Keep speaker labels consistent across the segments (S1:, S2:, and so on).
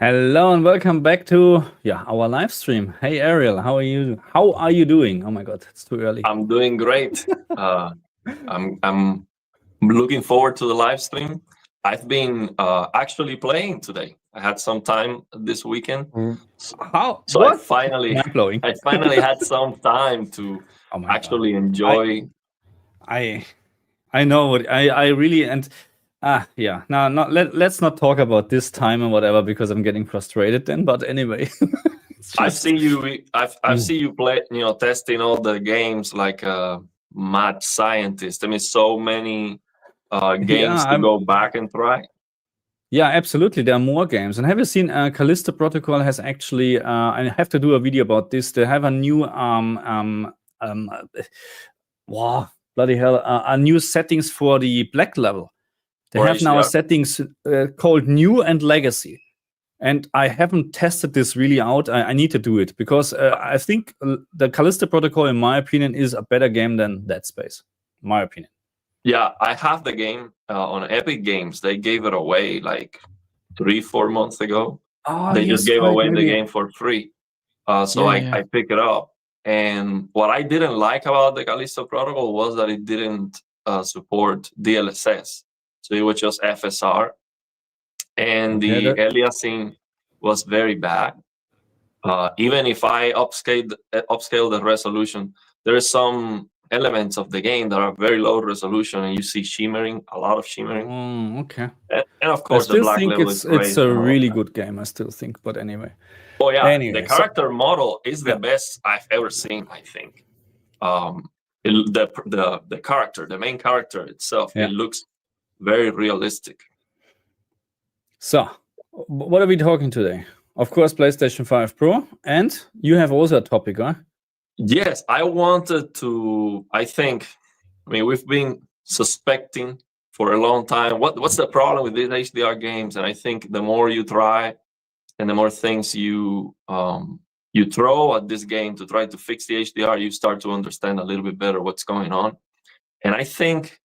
S1: Hello and welcome back to our live stream. Hey Ariel, how are you? How are you doing? Oh my God, it's too early.
S2: I'm doing great. I'm looking forward to the live stream. I've been actually playing today. I had some time this weekend,
S1: How?
S2: so
S1: What?
S2: I
S1: Blowing.
S2: finally had some time to
S1: Oh my God.
S2: actually enjoy.
S1: I know what I really and yeah. Now let's not talk about this time and whatever because I'm getting frustrated then. But anyway,
S2: I see you. I've seen you play. Testing all the games like a mad scientist. I mean, so many games to go back and try.
S1: Yeah, absolutely. There are more games. And have you seen Callisto Protocol has actually, I have to do a video about this. They have a new, wow, bloody hell, a new settings for the black level. They
S2: For
S1: have now
S2: HDR.
S1: settings called New and Legacy. And I haven't tested this really out. I need to do it because I think the Callisto Protocol, in my opinion, is a better game than Dead Space, in my opinion.
S2: Yeah, I have the game on Epic Games. They gave it away like 3-4 months ago. They just gave away the game for free. So I picked it up. And what I didn't like about the Callisto Protocol was that it didn't support DLSS. So it was just FSR. And the aliasing was very bad. Even if I upscale the resolution, there is some elements of the game that are very low resolution, and you see shimmering, a lot of shimmering.
S1: Okay.
S2: And of course, the black level is great.
S1: It's a really good game, I still think. But anyway.
S2: Oh yeah, anyway, the character model is the best I've ever seen. I think the character, the main character itself, it looks very realistic.
S1: So, what are we talking today? Of course, PlayStation 5 Pro, and you have also a topic, huh?
S2: Yes, I wanted to. I mean, we've been suspecting for a long time what's the problem with these HDR games, and I think the more you try, and the more things you throw at this game to try to fix the HDR, you start to understand a little bit better what's going on. And I think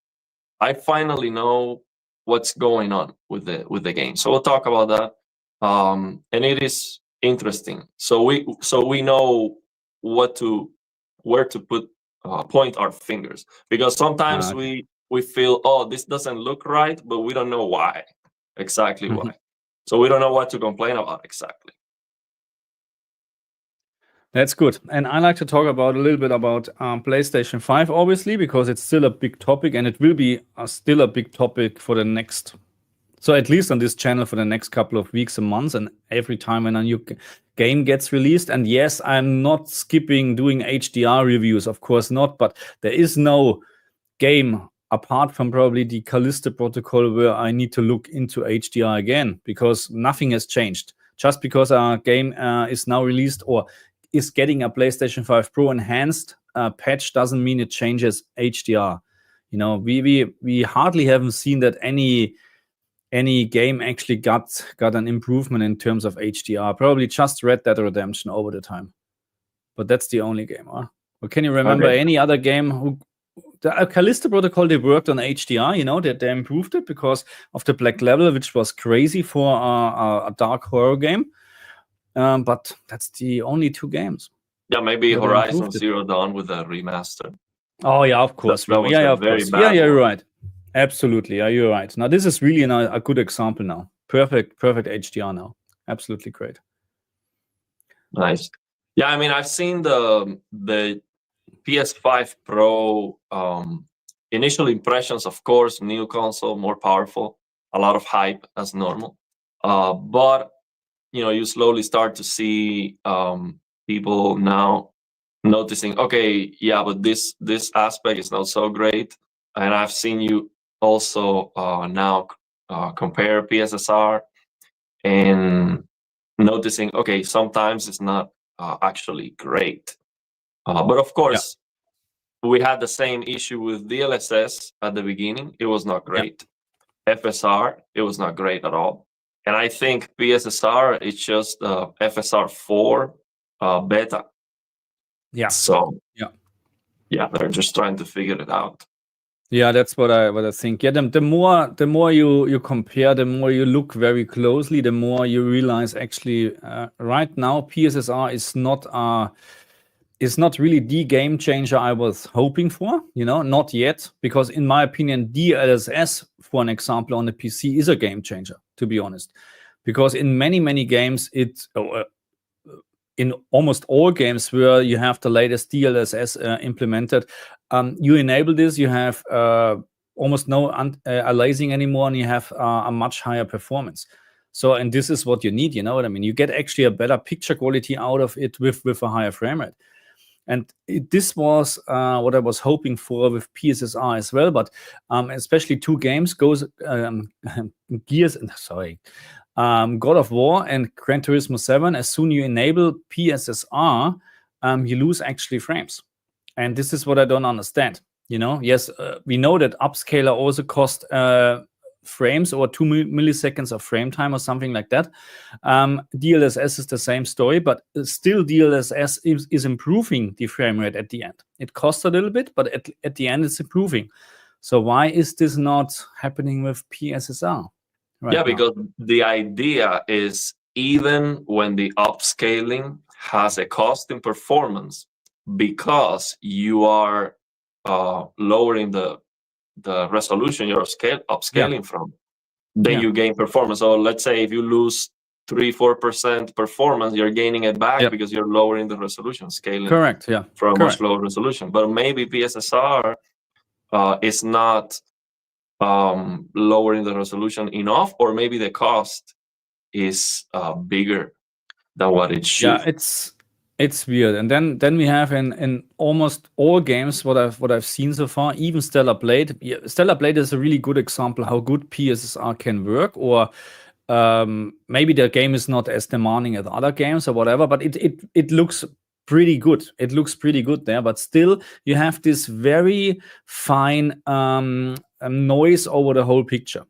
S2: I finally know what's going on with the game. So we'll talk about that. And it is interesting. So we know where to point our fingers, because sometimes we feel, oh, this doesn't look right, but we don't know why exactly why. So we don't know what to complain about exactly.
S1: That's good. And I like to talk about a little bit about PlayStation 5, obviously, because it's still a big topic, and it will be still a big topic for the next, so at least on this channel for the next couple of weeks and months, and every time when a new game gets released. And yes, I'm not skipping doing HDR reviews, of course not, but there is no game apart from probably the Callisto Protocol where I need to look into HDR again, because nothing has changed. Just because our game is now released or is getting a PlayStation 5 Pro enhanced patch doesn't mean it changes HDR. You know, we hardly haven't seen that any game actually got an improvement in terms of HDR. Probably just Red Dead Redemption over the time, but that's the only game. Huh? Or can you remember any other game who? The Callisto Protocol, they worked on HDR, you know, they improved it because of the black level, which was crazy for a dark horror game. But that's the only two games.
S2: Yeah, maybe Horizon Zero Dawn with a remaster.
S1: Oh yeah, of course. Of course. Yeah, you're right. Absolutely, yeah, you're right. Now this is really a good example now. Perfect HDR now. Absolutely great.
S2: Nice. Yeah, I mean, I've seen the PS5 Pro initial impressions. Of course, new console, more powerful, a lot of hype as normal. But you slowly start to see people now noticing, okay, yeah, but this aspect is not so great. And I've seen you also now compare PSSR and noticing, okay, sometimes it's not actually great. But of course, we had the same issue with DLSS at the beginning. It was not great. FSR, it was not great at all. And I think PSSR is just FSR 4 beta.
S1: Yeah.
S2: So yeah, they're just trying to figure it out.
S1: Yeah, that's what I think. Yeah, the more you compare, the more you look very closely, the more you realize actually right now PSSR is not really the game changer I was hoping for. Not yet, because in my opinion, DLSS, for an example, on the PC is a game changer, to be honest, because in many games in almost all games where you have the latest DLSS implemented, you enable this, you have almost no aliasing anymore, and you have a much higher performance. So, and this is what you need, you know what I mean? You get actually a better picture quality out of it with a higher frame rate. And this was what I was hoping for with PSSR as well, but especially two games God of War and Gran Turismo 7. As soon you enable PSSR, you lose actually frames, and this is what I don't understand. Yes, we know that upscaler also cost frames or 2 milliseconds of frame time or something like that. DLSS is the same story, but still DLSS is improving the frame rate at the end. It costs a little bit, but at the end it's improving. So why is this not happening with PSSR?
S2: Yeah, because the idea is even when the upscaling has a cost in performance, because you are lowering the resolution you're upscaling from, then you gain performance. So let's say if you lose 3-4% performance, you're gaining it back because you're lowering the resolution, scaling for a much lower resolution. But maybe PSSR is not lowering the resolution enough, or maybe the cost is bigger than what it should.
S1: Yeah, it's weird. And then we have in almost all games what I've seen so far, even Stellar Blade. Stellar Blade is a really good example how good PSSR can work, or maybe the game is not as demanding as other games or whatever, but it looks pretty good. It looks pretty good there, but still you have this very fine noise over the whole picture.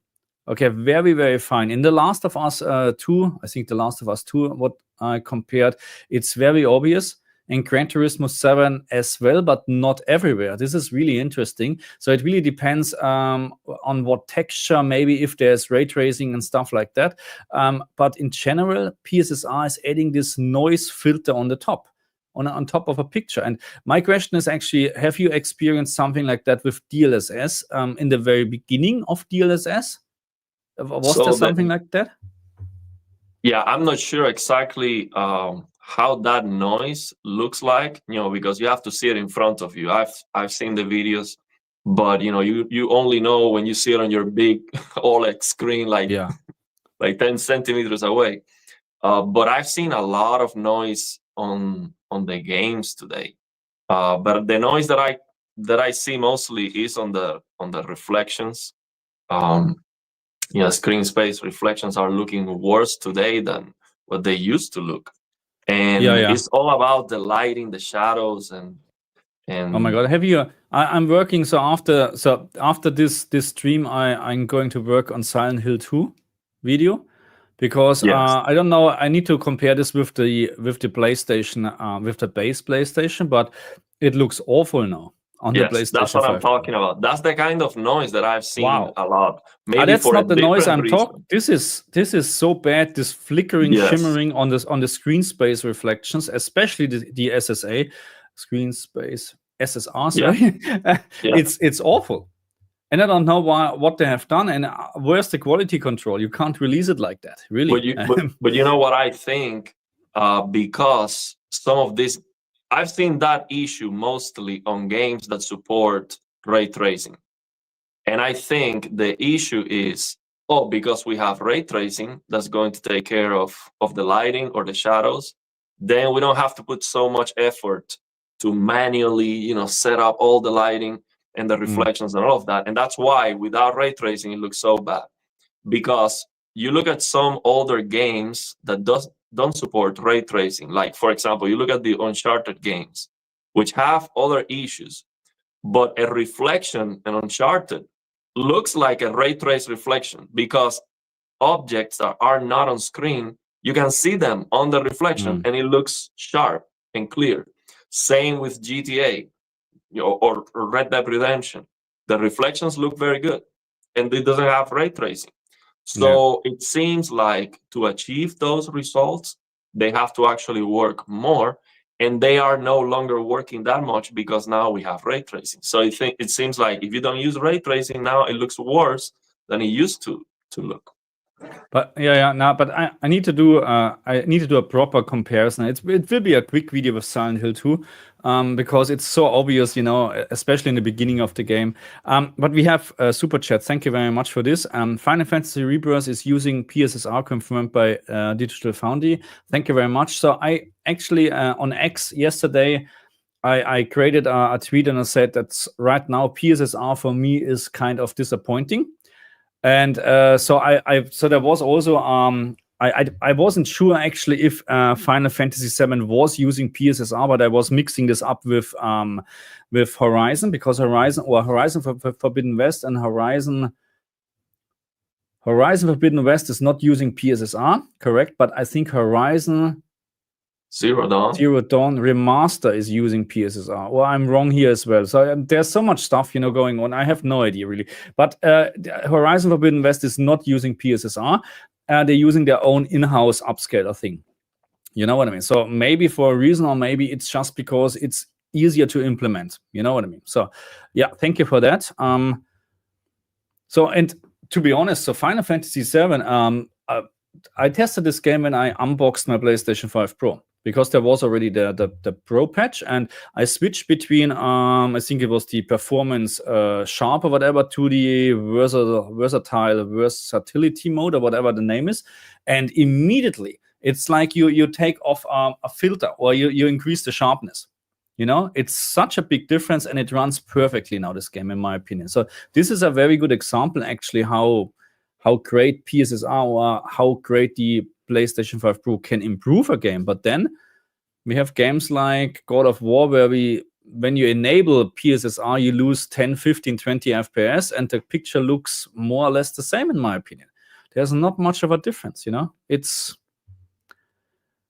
S1: Okay, very, very fine. In The Last of Us 2, I think The Last of Us 2, what I compared, it's very obvious. In Gran Turismo 7 as well, but not everywhere. This is really interesting. So it really depends on what texture, maybe if there's ray tracing and stuff like that. But in general, PSSR is adding this noise filter on the top. On top of a picture. And my question is actually, have you experienced something like that with DLSS in the very beginning of DLSS? Was there something like that?
S2: Yeah, I'm not sure exactly how that noise looks like, because you have to see it in front of you. I've seen the videos, but you only know when you see it on your big OLED screen, like 10 centimeters away. But I've seen a lot of noise on the games today. But the noise that I see mostly is on the reflections. Screen space reflections are looking worse today than what they used to look. And it's all about the lighting, the shadows, and
S1: oh my god, have you I'm working, so after this stream I'm going to work on Silent Hill 2 video, because I don't know, I need to compare this with the PlayStation, with the base PlayStation, but it looks awful now on the PlayStation 5.
S2: That's what I'm talking about. That's the kind of noise that I've seen a lot. Maybe
S1: that's
S2: for
S1: not the noise I'm
S2: talking.
S1: This is so bad. This flickering, shimmering on the screen space reflections, especially the SSA screen space SSR. Sorry, it's awful. And I don't know what they have done. And where's the quality control? You can't release it like that, really.
S2: But you know what I think? Because some of this, I've seen that issue mostly on games that support ray tracing. And I think the issue is, because we have ray tracing that's going to take care of the lighting or the shadows, then we don't have to put so much effort to manually, set up all the lighting and the reflections and all of that. And that's why without ray tracing, it looks so bad. Because you look at some older games that don't support ray tracing. Like, for example, you look at the Uncharted games, which have other issues, but a reflection in Uncharted looks like a ray trace reflection, because objects that are not on screen, you can see them on the reflection and it looks sharp and clear. Same with GTA or Red Dead Redemption. the reflections look very good, and it doesn't have ray tracing. So it seems like to achieve those results, they have to actually work more, and they are no longer working that much because now we have ray tracing. So it seems like if you don't use ray tracing now, it looks worse than it used to look.
S1: But but I need to do a proper comparison. It will be a quick video with Silent Hill 2, because it's so obvious, especially in the beginning of the game. But we have super chat. Thank you very much for this. Final Fantasy Rebirth is using PSSR confirmed by Digital Foundry. Thank you very much. So I actually on X yesterday, I created a tweet and I said that right now PSSR for me is kind of disappointing. And so there was also I wasn't sure actually if Final Fantasy VII was using PSSR, but I was mixing this up with Horizon, because Horizon Forbidden West and Horizon Forbidden West is not using PSSR, correct? But I think Horizon
S2: Zero Dawn
S1: Remaster is using PSSR. Well, I'm wrong here as well. So there's so much stuff, going on. I have no idea really. But Horizon Forbidden West is not using PSSR. They're using their own in-house upscaler thing. You know what I mean? So maybe for a reason, or maybe it's just because it's easier to implement. You know what I mean? So yeah, thank you for that. So, and to be honest, so Final Fantasy VII, I tested this game when I unboxed my PlayStation 5 Pro, because there was already the Pro patch, and I switched between I think it was the performance sharp or whatever to the versatility mode or whatever the name is, and immediately it's like you take off a filter, or you increase the sharpness. It's such a big difference, and it runs perfectly now, this game, in my opinion. So this is a very good example actually how great PSSR or how great the PlayStation 5 Pro can improve a game. But then we have games like God of War, where when you enable PSSR, you lose 10, 15, 20 FPS, and the picture looks more or less the same, in my opinion. There's not much of a difference, It's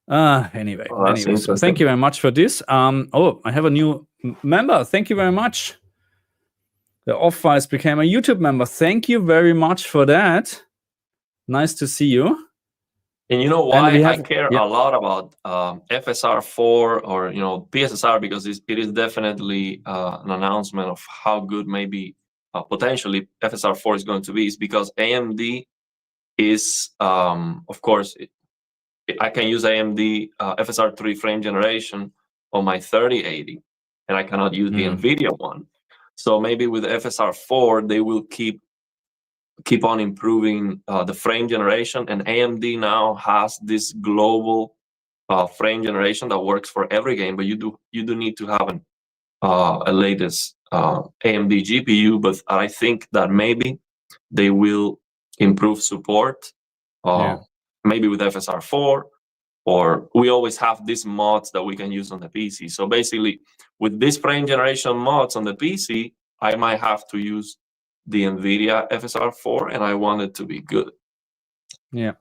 S1: anyway. So thank you very much for this. I have a new member. Thank you very much. The Off-Vice became a YouTube member. Thank you very much for that. Nice to see you.
S2: And you know why I care a lot about FSR 4 or PSSR, because it is definitely an announcement of how good maybe potentially FSR 4 is going to be, is because AMD is of course I can use AMD FSR 3 frame generation on my 3080, and I cannot use the NVIDIA one. So maybe with FSR 4 they will keep on improving the frame generation, and AMD now has this global frame generation that works for every game. But you do need to have a latest AMD GPU. But I think that maybe they will improve support, maybe with FSR 4, or we always have these mods that we can use on the PC. So basically, with this frame generation mods on the PC, I might have to use the NVIDIA FSR 4, and I want it to be good.
S1: Yeah.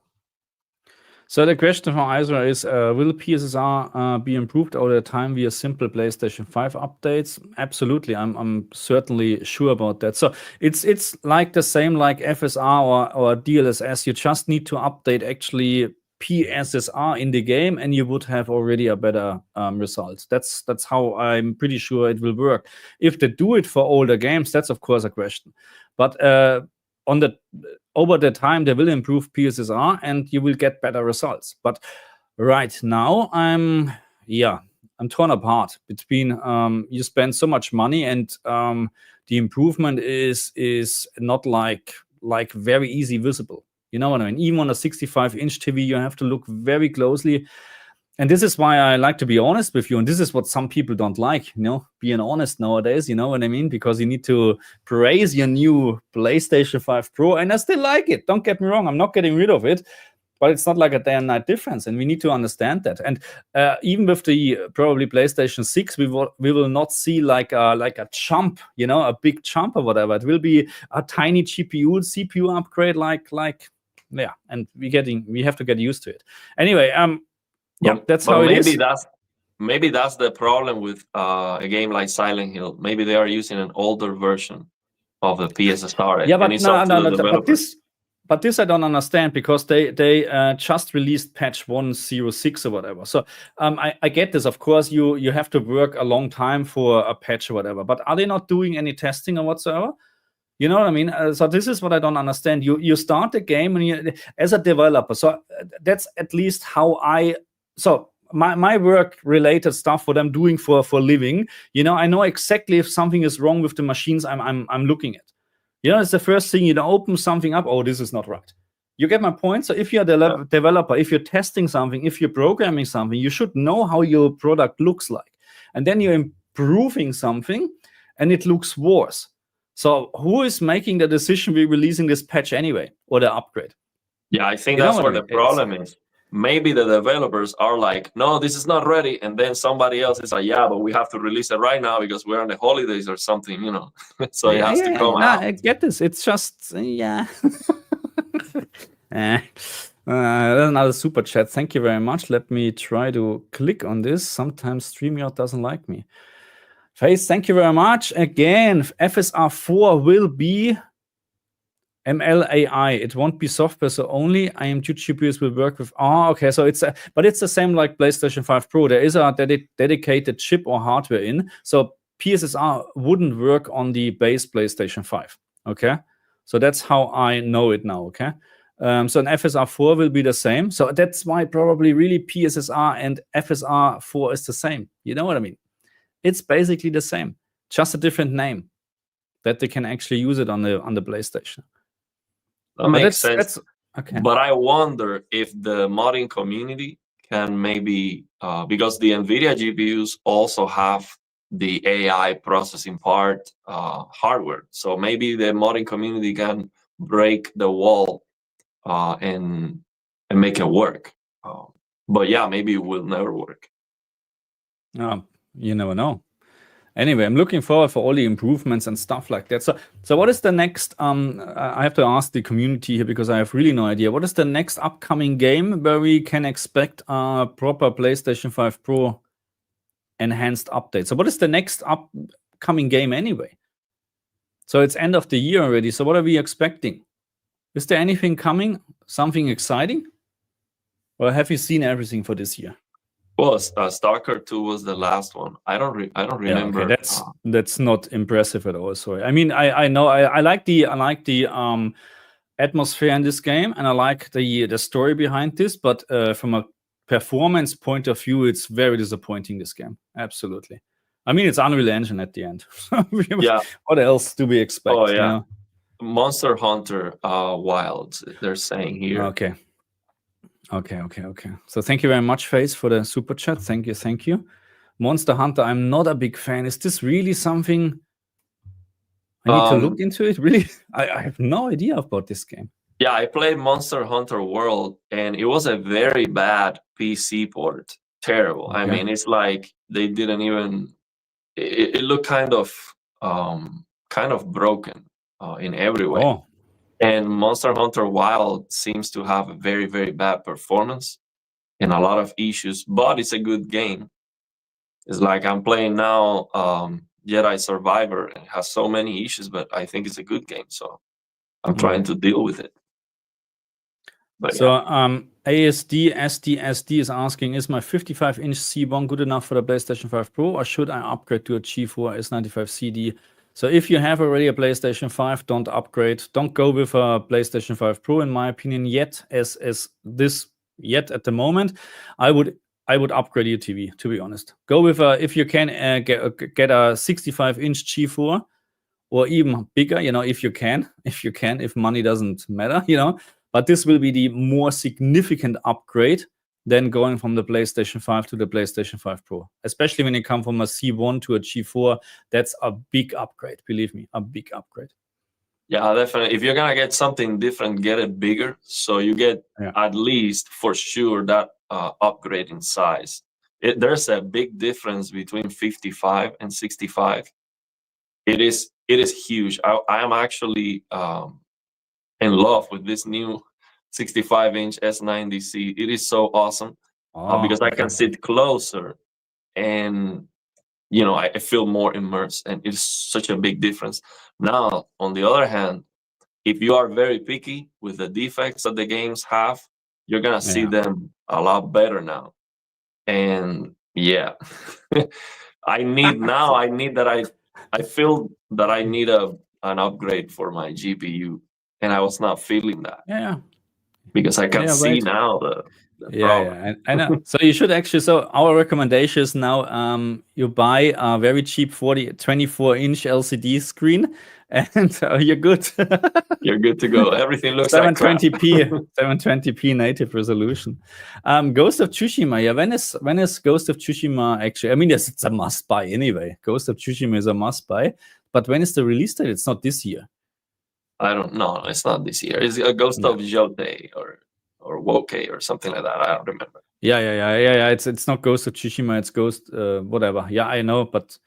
S1: So the question from Isra is, will PSSR be improved over time via simple PlayStation 5 updates? Absolutely. I'm certainly sure about that. So it's like the same like FSR or DLSS. You just need to update actually PSSR in the game, and you would have already a better result. That's how I'm pretty sure it will work. If they do it for older games, that's of course a question. But over the time, they will improve PSSR, and you will get better results. But right now, I'm torn apart between you spend so much money, and the improvement is not like very easy visible. You know what I mean? Even on a 65-inch TV, you have to look very closely. And this is why I like to be honest with you. And this is what some people don't like, being honest nowadays, you know what I mean? Because you need to praise your new PlayStation 5 Pro. And I still like it. Don't get me wrong. I'm not getting rid of it. But it's not like a day and night difference. And we need to understand that. And even with the probably PlayStation 6, we will not see like a jump, a big jump or whatever. It will be a tiny GPU, CPU upgrade and we have to get used to it. Anyway, that's how it is.
S2: Maybe that's the problem with a game like Silent Hill. Maybe they are using an older version of the PSSR.
S1: Yeah,
S2: and
S1: but
S2: it's up to the
S1: but
S2: developers.
S1: this I don't understand, because they just released patch 1.06 or whatever. So I get this. Of course, you have to work a long time for a patch or whatever. But are they not doing any testing or whatsoever? You know what I mean? So this is what I don't understand. You start the game and you, as a developer. So that's at least how I. So my work related stuff, what I'm doing for living. You know, I know exactly if something is wrong with the machines I'm looking at. You know, it's the first thing. You open something up. Oh, this is not right. You get my point? So if you're a developer, if you're testing something, if you're programming something, you should know how your product looks like. And then you're improving something and it looks worse. So who is making the decision we're releasing this patch anyway, or the upgrade?
S2: Yeah, I think that's where the problem is. Maybe the developers are like, no, this is not ready. And then somebody else is like, yeah, but we have to release it right now because we're on the holidays or something, you know. So it has to come out.
S1: I get this. It's just, yeah. Another super chat. Thank you very much. Let me try to click on this. Sometimes StreamYard doesn't like me. Face, thank you very much. Again, FSR 4 will be MLAI. It won't be software, so only IM2 GPUs will work with. Oh, okay. So but it's the same like PlayStation 5 Pro. There is a dedicated chip or hardware in. So PSSR wouldn't work on the base PlayStation 5. Okay. So that's how I know it now. Okay. So an FSR 4 will be the same. So that's why probably really PSSR and FSR 4 is the same. You know what I mean? It's basically the same, just a different name that they can actually use it on the PlayStation.
S2: That makes sense. Okay. But I wonder if the modding community can maybe, because the NVIDIA GPUs also have the AI processing part hardware. So maybe the modding community can break the wall and make it work. But yeah, maybe it will never work.
S1: You never know. Anyway, I'm looking forward for all the improvements and stuff like that. So what is the next? I have to ask the community here because I have really no idea. What is the next upcoming game where we can expect a proper PlayStation 5 Pro enhanced update? So what is the next upcoming game anyway? So it's end of the year already. So what are we expecting? Is there anything coming? Something exciting? Or have you seen everything for this year?
S2: Well, Stalker 2 was the last one. I don't remember.
S1: Yeah, okay. That's not impressive at all. Sorry. I mean, I know I like the atmosphere in this game, and I like the story behind this. But from a performance point of view, it's very disappointing. This game, absolutely. I mean, it's Unreal Engine at the end.
S2: Yeah.
S1: What else do we expect?
S2: Oh yeah. You know? Monster Hunter Wilds. They're saying here.
S1: Okay. So thank you very much, Face, for the super chat. Thank you. Monster Hunter, I'm not a big fan. Is this really something I need to look into it? Really? I have no idea about this game.
S2: Yeah, I played Monster Hunter World, and it was a very bad PC port. Terrible. Okay. I mean, it's like they didn't even. It looked kind of broken in every way.
S1: Oh.
S2: And Monster Hunter Wild seems to have a very, very bad performance and a lot of issues, but it's a good game. It's like I'm playing now Jedi Survivor, and it has so many issues, but I think it's a good game, so I'm trying to deal with it.
S1: But so ASD is asking, is my 55-inch C1 good enough for the PlayStation 5 Pro, or should I upgrade to a G4 S95 CD? So if you have already a PlayStation 5, don't upgrade. Don't go with a PlayStation 5 Pro, in my opinion, yet at the moment. I would upgrade your TV, to be honest. Go with if you can get a 65-inch G4 or even bigger, you know, if you can, if money doesn't matter, you know. But this will be the more significant upgrade than going from the PlayStation 5 to the PlayStation 5 Pro. Especially when you come from a C1 to a G4, that's a big upgrade. Believe me, a big upgrade.
S2: Yeah, definitely. If you're gonna get something different, get it bigger, so you get at least for sure that upgrade in size. There's a big difference between 55 and 65. It is huge. I am actually in love with this new 65-inch S90C. It is so awesome because I can sit closer, and I feel more immersed, and it's such a big difference. Now, on the other hand, if you are very picky with the defects that the games have, you're gonna see them a lot better now. And yeah, I need that I feel that I need an upgrade for my GPU, and I was not feeling that.
S1: Yeah.
S2: Because I can see
S1: right.
S2: now the
S1: problem. Yeah, I know. So you should actually. So our recommendation is now you buy a very cheap 24-inch LCD screen, and you're good.
S2: You're good to go. Everything looks
S1: 720p, 720p native resolution. Ghost of Tsushima. Yeah, when is Ghost of Tsushima actually? I mean, yes, it's a must buy anyway. Ghost of Tsushima is a must buy. But when is the release date? It's not this year.
S2: I don't know. It's not this year. It's a Ghost of Jote or Woke or something like that. I don't remember.
S1: Yeah. It's not Ghost of Tsushima. It's Ghost whatever. Yeah, I know. But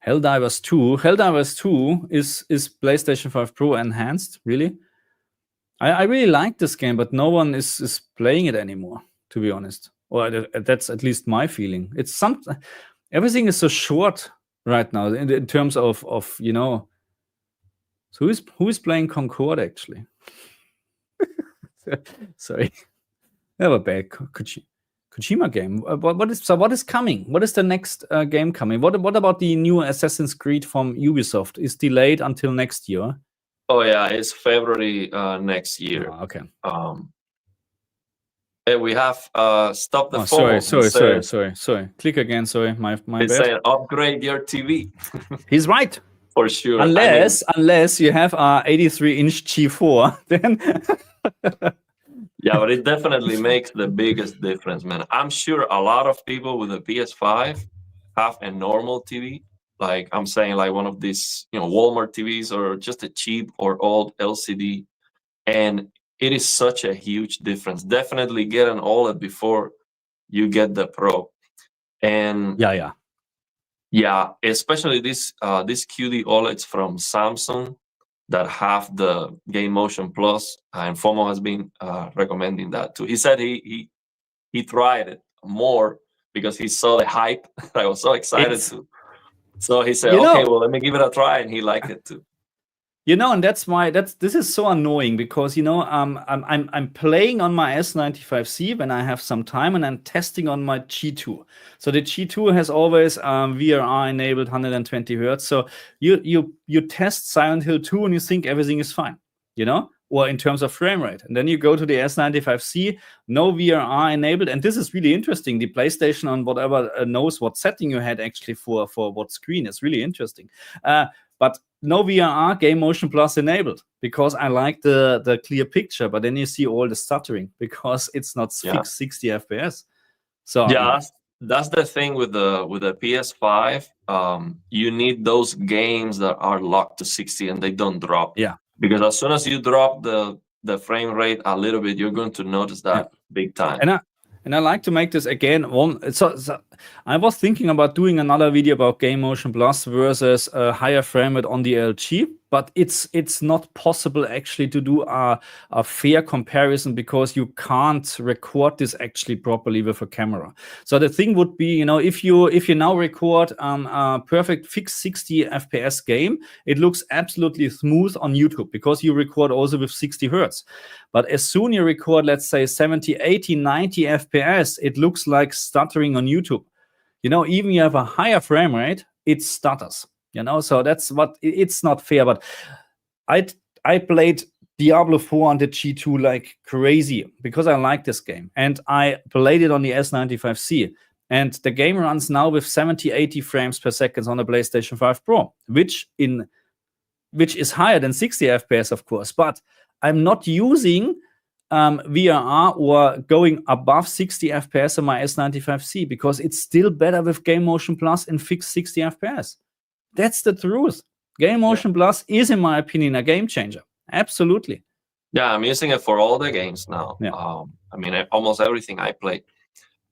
S1: Helldivers 2 is PlayStation 5 Pro enhanced. Really, I really like this game, but no one is playing it anymore. To be honest, or that's at least my feeling. It's everything is so short right now in terms of So who is playing Concord actually? Sorry, I have a bad Kojima game. What is coming? What is the next game coming? What about the new Assassin's Creed from Ubisoft? Is delayed until next year.
S2: Oh yeah, it's February next year.
S1: Oh, okay.
S2: And we have stop the phone.
S1: Sorry. Click again. Sorry, my bad.
S2: Saying upgrade your TV.
S1: He's right.
S2: For sure.
S1: Unless you have a 83-inch G4, then.
S2: Yeah, but it definitely makes the biggest difference, man. I'm sure a lot of people with a PS5 have a normal TV. Like I'm saying, like one of these, Walmart TVs or just a cheap or old LCD. And it is such a huge difference. Definitely get an OLED before you get the Pro. And yeah, especially this QD OLEDs from Samsung that have the Game Motion Plus, and FOMO has been recommending that too. He said he tried it more because he saw the hype. I was so excited to. So he said, "Okay, well, let me give it a try," and he liked it too.
S1: And that's why this is so annoying because I'm playing on my S95C when I have some time, and I'm testing on my G2. So the G2 has always VRR enabled 120 hertz. So you test Silent Hill 2 and you think everything is fine, or in terms of frame rate, and then you go to the S95C, no VRR enabled, and this is really interesting. The PlayStation on whatever knows what setting you had actually for what screen. Is really interesting, but no VRR, Game Motion Plus enabled, because I like the clear picture, but then you see all the stuttering because it's not fixed 60 FPS. So
S2: that's the thing with the PS5. You need those games that are locked to 60 and they don't drop.
S1: Yeah.
S2: Because as soon as you drop the frame rate a little bit, you're going to notice that big time.
S1: And I like to make this again. So I was thinking about doing another video about Game Motion Plus versus higher frame rate on the LG, but it's not possible actually to do a fair comparison because you can't record this actually properly with a camera. So the thing would be, if you now record a perfect fixed 60 FPS game, it looks absolutely smooth on YouTube because you record also with 60 hertz. But as soon you record, let's say 70, 80, 90 FPS, it looks like stuttering on YouTube. Even you have a higher frame rate, it stutters. So that's it's not fair. But I played Diablo 4 on the G2 like crazy because I like this game, and I played it on the S95C, and the game runs now with 70, 80 frames per second on the PlayStation 5 Pro, which is higher than 60 FPS, of course. But I'm not using VRR or going above 60 FPS on my S95C because it's still better with Game Motion Plus and fixed 60 FPS. That's the truth. Game Motion Plus is, in my opinion, a game changer. Absolutely.
S2: Yeah, I'm using it for all the games now.
S1: Yeah.
S2: Almost everything I play,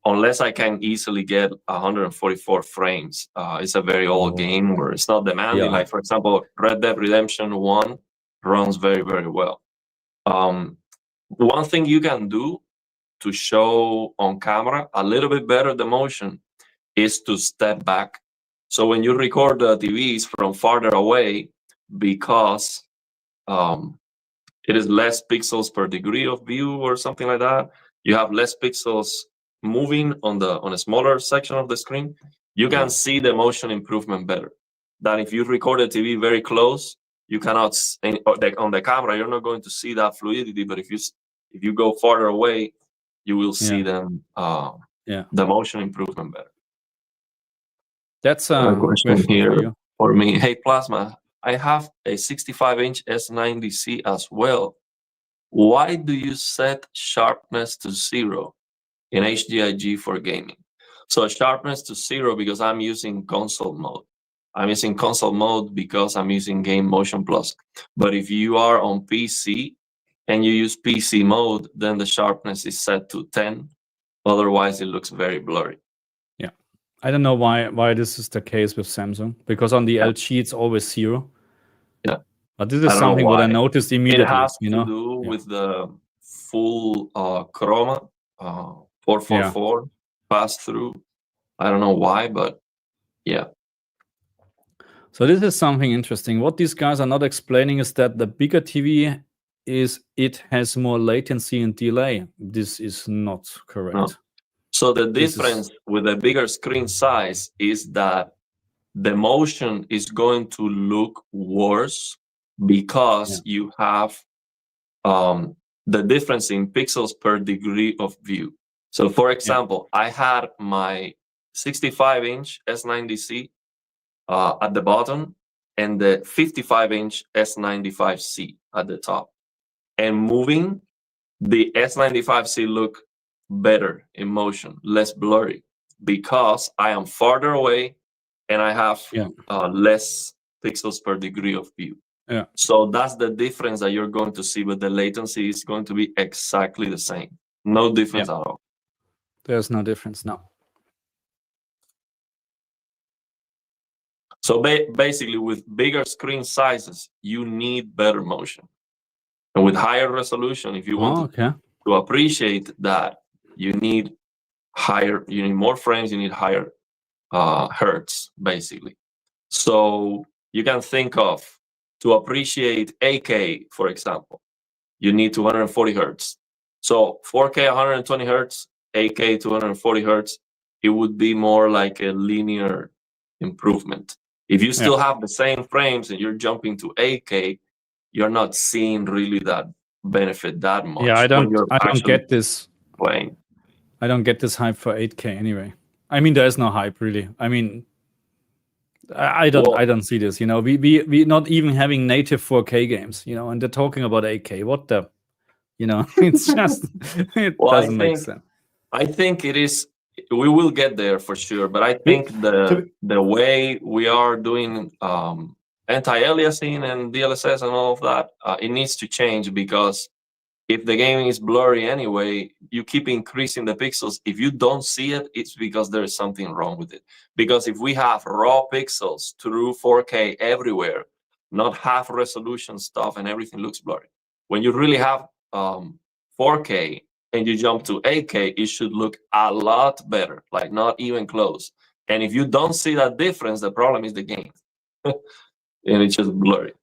S2: unless I can easily get 144 frames. It's a very old game where it's not demanding. Like, for example, Red Dead Redemption 1 runs very, very well. One thing you can do to show on camera a little bit better the motion is to step back So when you record the TVs from farther away, because it is less pixels per degree of view or something like that, you have less pixels moving on a smaller section of the screen, you can see the motion improvement better than if you record a TV very close. You cannot on the camera, you're not going to see that fluidity, but if you go farther away, you will see them the motion improvement better.
S1: That's a
S2: question here for me. Hey Plasma, I have a 65-inch S90C as well. Why do you set sharpness to 0 in HDIG for gaming? So sharpness to 0 because I'm using console mode. I'm using console mode because I'm using Game Motion Plus. But if you are on PC and you use PC mode, then the sharpness is set to 10. Otherwise, it looks very blurry.
S1: Yeah. I don't know why this is the case with Samsung, because on the LG, it's always 0.
S2: Yeah.
S1: But this is something what I noticed immediately.
S2: It has to do with the full chroma 444 pass through. I don't know why, but yeah.
S1: So this is something interesting. What these guys are not explaining is that the bigger TV it has more latency and delay. This is not correct.
S2: No. So the difference with the bigger screen size is that the motion is going to look worse because you have the difference in pixels per degree of view. So for example, I had my 65-inch S90C at the bottom and the 55-inch S95C at the top. And moving, the S95C look better in motion, less blurry, because I am farther away and I have less pixels per degree of view.
S1: Yeah.
S2: So that's the difference that you're going to see, but the latency is going to be exactly the same. No difference at all.
S1: There's no difference now.
S2: So basically, with bigger screen sizes, you need better motion. And with higher resolution, if you want to appreciate that, you need more frames, you need higher hertz, basically. So you can think of, to appreciate 8K, for example, you need 240 hertz. So 4K 120 hertz, 8K 240 hertz, it would be more like a linear improvement. If you still have the same frames and you're jumping to 8K, you're not seeing really that benefit that much.
S1: Yeah, I don't get this
S2: playing.
S1: I don't get this hype for 8K anyway. I mean, there is no hype really. I mean, I don't see this. You know, we not even having native 4K games. You know, and they're talking about 8K. What the, you know, it's just it doesn't make sense.
S2: I think it is. We will get there for sure, but I think the way we are doing anti-aliasing and DLSS and all of that, it needs to change, because if the game is blurry anyway, you keep increasing the pixels. If you don't see it, it's because there is something wrong with it. Because if we have raw pixels through 4K everywhere, not half resolution stuff, and everything looks blurry. When you really have 4K and you jump to 8K, it should look a lot better, like not even close. And if you don't see that difference, the problem is the game. And it's just blurry.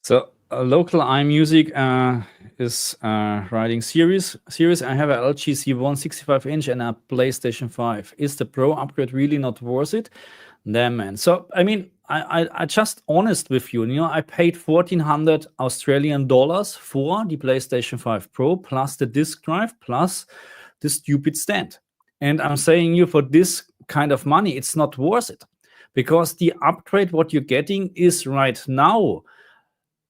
S1: So local iMusic is writing series. I have a LG C1 65-inch and a PlayStation 5. Is the Pro upgrade really not worth it? Damn, man. So I mean, I just honest with you. You know, I paid 1,400 Australian dollars for the PlayStation 5 Pro plus the disk drive plus the stupid stand. And I'm saying you, for this kind of money, it's not worth it, because the upgrade what you're getting is right now.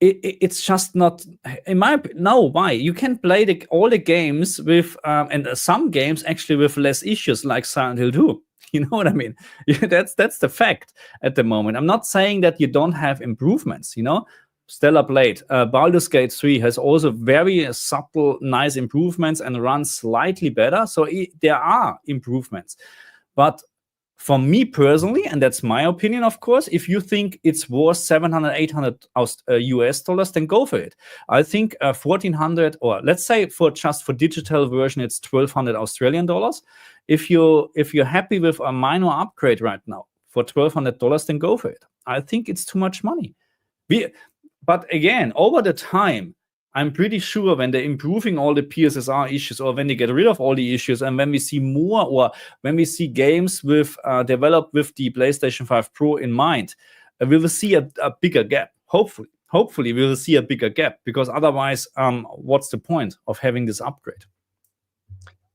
S1: It's just not, in my opinion. No, why? You can play all the games with, and some games actually with less issues, like Silent Hill 2. You know what I mean? That's the fact at the moment. I'm not saying that you don't have improvements. You know, Stellar Blade, Baldur's Gate 3 has also very subtle, nice improvements and runs slightly better. So there are improvements, but for me personally, and that's my opinion, of course, if you think it's worth 700, 800 US dollars, then go for it. I think 1,400, or let's say for digital version, it's 1,200 Australian dollars. If you're happy with a minor upgrade right now, for $1,200, then go for it. I think it's too much money. But again, over the time, I'm pretty sure when they're improving all the PSSR issues, or when they get rid of all the issues, and when we see more, or when we see games with developed with the PlayStation 5 Pro in mind, we will see a bigger gap. Hopefully, we will see a bigger gap, because otherwise, what's the point of having this upgrade?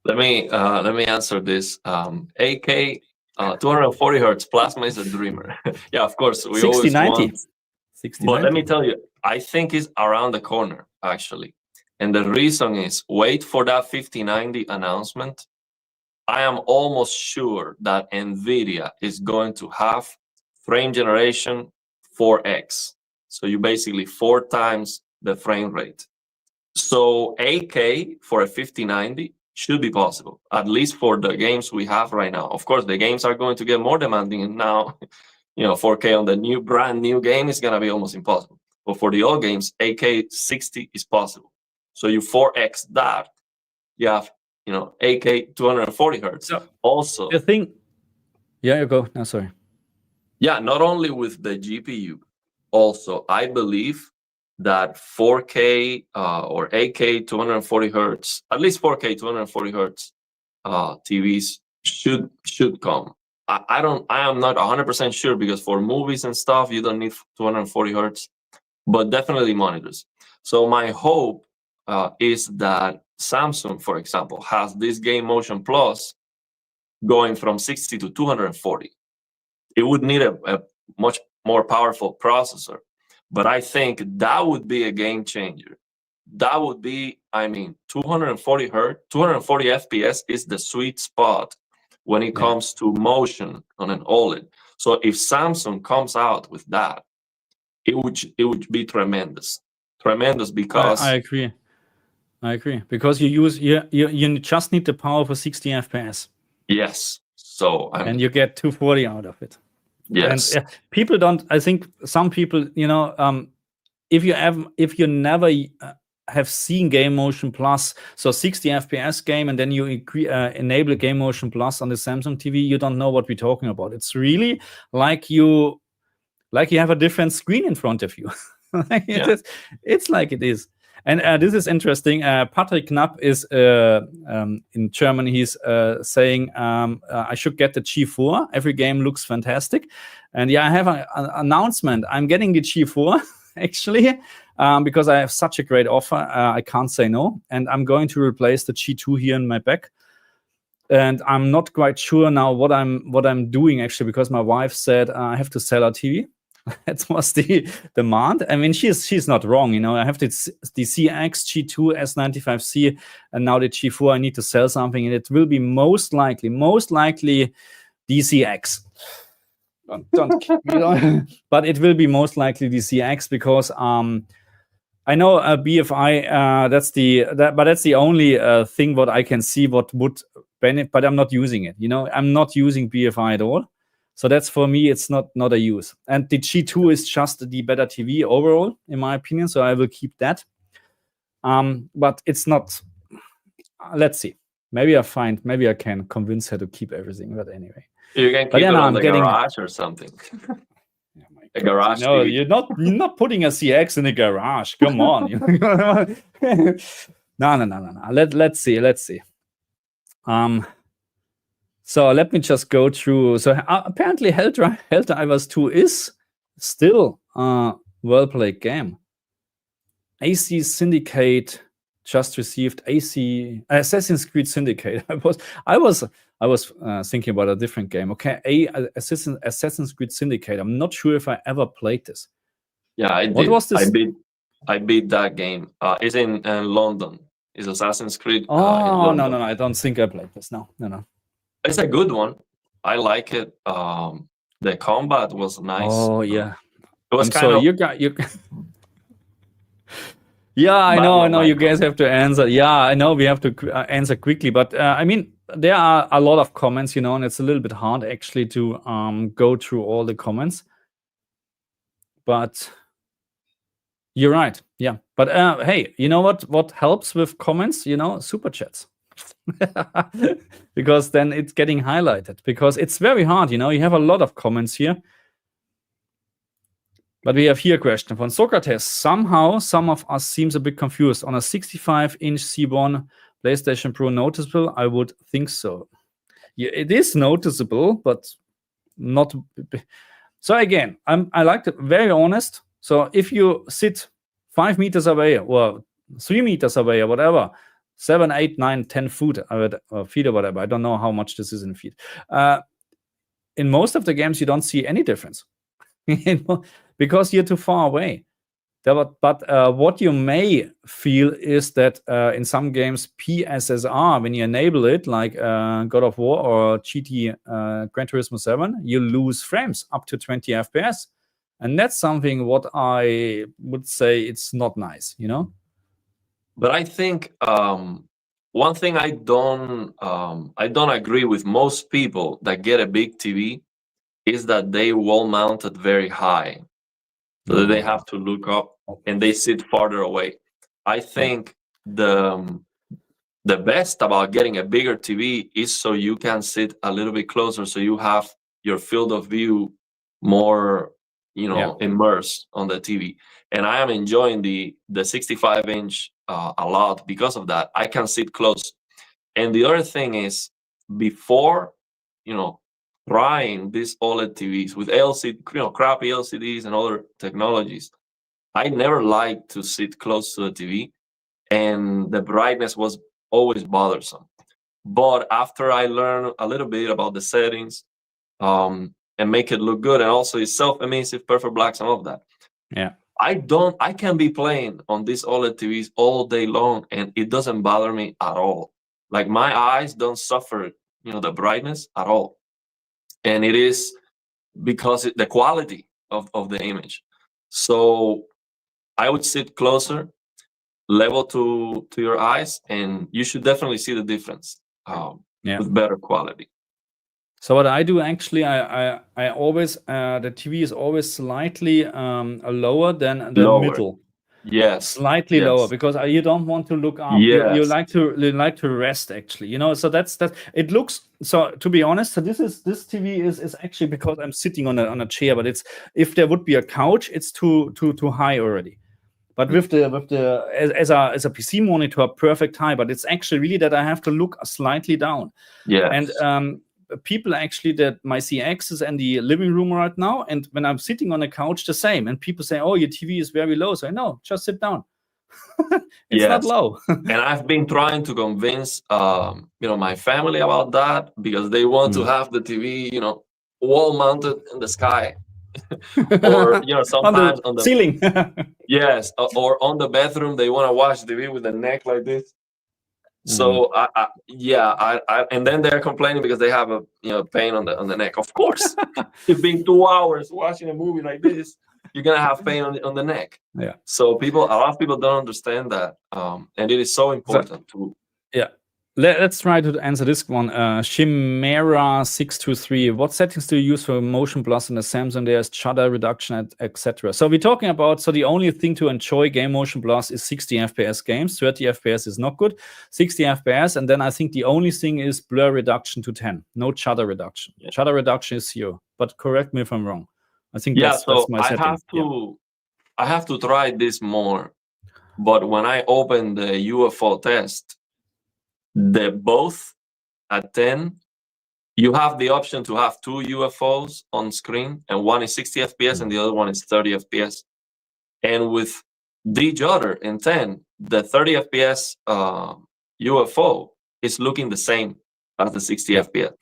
S2: Let me answer this. AK 240 hertz plasma is a dreamer. Yeah, of course, we always want.
S1: 60,
S2: but let me tell you, I think it's around the corner, actually. And the reason is, wait for that 5090 announcement. I am almost sure that NVIDIA is going to have frame generation 4x. So you basically 4 times the frame rate. So AK for a 5090 should be possible, at least for the games we have right now. Of course, the games are going to get more demanding, and now 4K on the brand new game is going to be almost impossible. But for the old games, AK 60 is possible. So you 4x that, you have AK 240 hertz.
S1: So
S2: also,
S1: the thing, yeah, you go. No, sorry.
S2: Yeah, not only with the GPU, also I believe that 4K or AK 240 hertz, at least 4K 240 hertz TVs should come. I am not 100% sure, because for movies and stuff you don't need 240 hertz, but definitely monitors. So my hope is that Samsung, for example, has this Game Motion Plus going from 60 to 240. It would need a much more powerful processor, but I think that would be a game changer. That would be, 240 hertz, 240 FPS is the sweet spot when it comes to motion on an OLED. So if Samsung comes out with that, it would be tremendous, because
S1: I agree. Because you just need the power for 60 FPS.
S2: Yes. So
S1: and you get 240 out of it.
S2: Yes.
S1: And people don't. I think some people, if you never have seen Game Motion Plus, so 60 FPS game, and then you enable Game Motion Plus on the Samsung TV, you don't know what we're talking about. It's really like you have a different screen in front of you. It's like it is. And this is interesting. Patrick Knapp is in Germany. He's saying I should get the G4. Every game looks fantastic. And I have an announcement. I'm getting the G4 actually because I have such a great offer. I can't say no. And I'm going to replace the G2 here in my back. And I'm not quite sure now what I'm doing actually, because my wife said I have to sell our TV. That was the demand. I mean, she's not wrong. I have the CX, G2, S95C, and now the G4. I need to sell something, and it will be most likely DCX. But it will be most likely DCX, because I know BFI. That's the only thing what I can see what would benefit. But I'm not using it. I'm not using BFI at all. So that's, for me, it's not a use. And the G2 is just the better TV overall, in my opinion. So I will keep that. But it's not. Let's see. Maybe I can convince her to keep everything. But anyway,
S2: you can keep it on the garage or something. A garage.
S1: No, TV. You're not putting a CX in the garage. Come on. No. Let's see. So let me just go through. So apparently Helldivers 2 is still a well-played game. AC Syndicate just received Assassin's Creed Syndicate. I was thinking about a different game. Okay, Assassin's Creed Syndicate. I'm not sure if I ever played this.
S2: Yeah, I did.
S1: What was this?
S2: I beat that game. It's in London. It's Assassin's Creed.
S1: Oh, no, I don't think I played this. No.
S2: It's a good one. I like it. The combat was nice.
S1: Oh yeah,
S2: it was
S1: you. Yeah, I know. You guys have to answer. Yeah, I know we have to answer quickly. But I mean, there are a lot of comments, and it's a little bit hard actually to go through all the comments. But you're right. Yeah. But hey, you know what? What helps with comments? Super chats. because then it's getting highlighted, because it's very hard, you have a lot of comments here. But we have here a question from Socrates. Somehow, some of us seems a bit confused. On a 65-inch C1 PlayStation Pro noticeable? I would think so. Yeah, it is noticeable, but not. So again, I like to very honest. So if you sit 5 meters away or 3 meters away or whatever, 7, 8, 9, 10 feet or whatever, I don't know how much this is in feet. In most of the games, you don't see any difference. Because you're too far away. But what you may feel is that in some games, PSSR, when you enable it, like God of War or GT Gran Turismo 7, you lose frames up to 20 FPS. And that's something what I would say it's not nice,
S2: But I think one thing I don't agree with most people that get a big TV is that they wall mount it very high, so that they have to look up and they sit farther away. I think the best about getting a bigger TV is so you can sit a little bit closer, so you have your field of view more, immersed on the TV. And I am enjoying the 65-inch a lot because of that. I can sit close. And the other thing is, before, trying these OLED TVs with LCD, crappy LCDs and other technologies, I never liked to sit close to the TV, and the brightness was always bothersome. But after I learned a little bit about the settings, and make it look good, and also it's self-emissive, perfect blacks, and all of that.
S1: Yeah.
S2: I can be playing on these OLED TVs all day long, and it doesn't bother me at all. Like, my eyes don't suffer, the brightness at all. And it is because the quality of the image. So I would sit closer, level to your eyes, and you should definitely see the difference with better quality.
S1: So what I do actually, I always the TV is always slightly lower than the middle.
S2: Yes,
S1: slightly lower, because you don't want to look up.
S2: Yes.
S1: You like to rest, actually. So that's it looks. So to be honest, so this TV is actually, because I'm sitting on a chair. But it's, if there would be a couch, it's too high already. But with the as a PC monitor, perfect high. But it's actually really that I have to look slightly down.
S2: Yes.
S1: And people actually that might see access in the living room right now, and when I'm sitting on a couch, the same. And people say, "Oh, your TV is very low." So I know, just sit down. It's not low.
S2: And I've been trying to convince my family about that, because they want to have the TV, wall mounted in the sky. Or sometimes on the
S1: ceiling.
S2: Yes, or on the bathroom, they want to watch TV with the neck like this. So and then they're complaining because they have a pain on the neck. Of course, it's been 2 hours watching a movie like this, you're gonna have pain on the neck.
S1: Yeah.
S2: So a lot of people don't understand that, and it is so important to.
S1: Yeah. Let's try to answer this one. Chimera623. What settings do you use for Motion Plus in the Samsung? There's shutter reduction, etc. So we're talking about, so the only thing to enjoy Game Motion Plus is 60 FPS games. 30 FPS is not good. 60 FPS, and then I think the only thing is blur reduction to 10. No shutter reduction. Yeah. Shutter reduction is 0. But correct me if I'm wrong. I think that's my setting.
S2: I have to try this more. But when I open the UFO test, both at 10, you have the option to have 2 UFOs on screen, and one is 60 FPS and the other one is 30 FPS. And with the Judder in 10, the 30 FPS UFO is looking the same as the 60 FPS.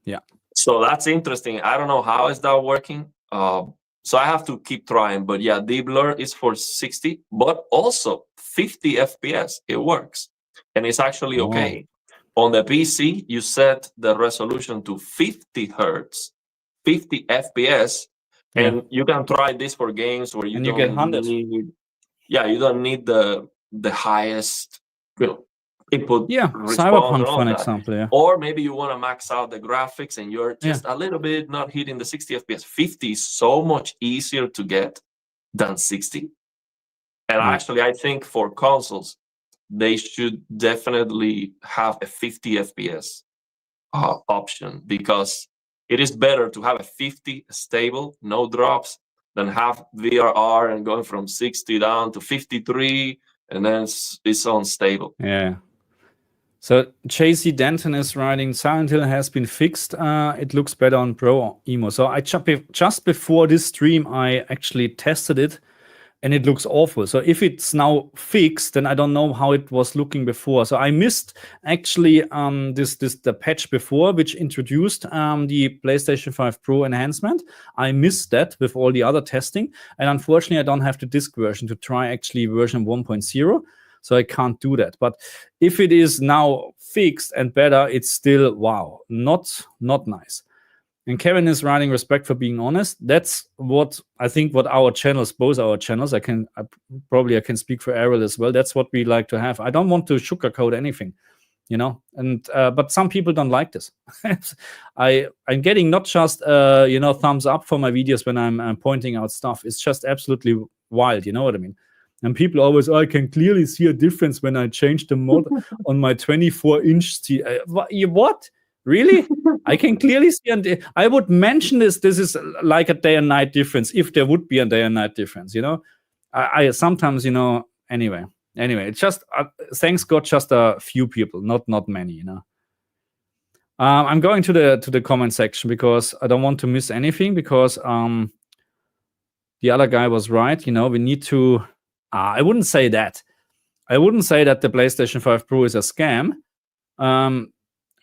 S1: Yeah.
S2: So that's interesting. I don't know how is that working. So I have to keep trying. But yeah, the blur is for 60, but also 50 FPS. It works. And it's actually okay. On the PC, you set the resolution to 50 hertz, 50 FPS, and you can try this for games where you
S1: get 100.
S2: You don't need the highest input.
S1: Yeah, Cyberpunk, for example. Yeah.
S2: Or maybe you want to max out the graphics and you're just a little bit not hitting the 60 FPS. 50 is so much easier to get than 60. And actually, I think for consoles, they should definitely have a 50 FPS option, because it is better to have a 50 stable, no drops, than have VRR and going from 60 down to 53 and then it's unstable.
S1: Yeah. So JC Denton is writing, Silent Hill has been fixed. It looks better on Pro Emo. So I just before this stream, I actually tested it, and it looks awful. So if it's now fixed, then I don't know how it was looking before. So I missed actually the patch before, which introduced the PlayStation 5 Pro enhancement. I missed that with all the other testing, and unfortunately, I don't have the disk version to try actually version 1.0. So I can't do that. But if it is now fixed and better, it's still, wow, not nice. And Kevin is writing, respect for being honest. That's what I think what our channels, both our channels, I can speak for Errol as well. That's what we like to have. I don't want to sugarcoat anything, you know. And but some people don't like this. I'm getting not just thumbs up for my videos when I'm pointing out stuff. It's just absolutely wild. You know what I mean? And people always, I can clearly see a difference when I change the mod on my 24-inch TV. What? Really? I can clearly see. And I would mention this. This is like a day and night difference, if there would be a day and night difference. You know, I sometimes, Anyway, it's just thanks God, just a few people, not many. You know. I'm going to the comment section because I don't want to miss anything. Because the other guy was right. You know, we need to. I wouldn't say that. I wouldn't say that the PlayStation 5 Pro is a scam,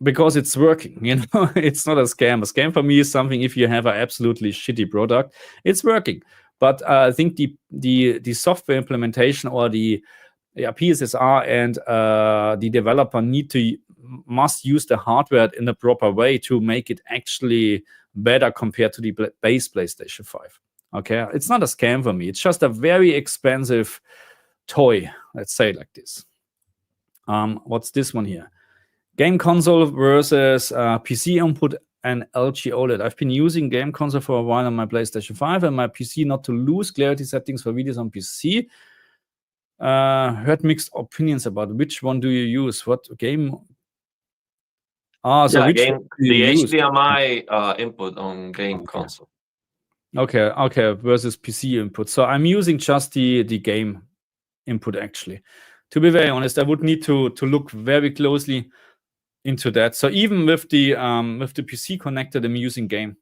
S1: because it's working. You know, it's not a scam. A scam for me is something if you have an absolutely shitty product, it's working. But I think the software implementation or the PSSR and the developer must use the hardware in a proper way to make it actually better compared to the base PlayStation 5. Okay, it's not a scam for me. It's just a very expensive toy. Let's say it like this. What's this one here? Game console versus PC input and LG OLED. I've been using game console for a while on my PlayStation 5 and my PC not to lose clarity settings for videos on PC. Heard mixed opinions about which one do you use? What game?
S2: The HDMI input on game console.
S1: Okay, versus PC input. So I'm using just the game input actually. To be very honest, I would need to look very closely into that. So even with the PC connected, I'm using game.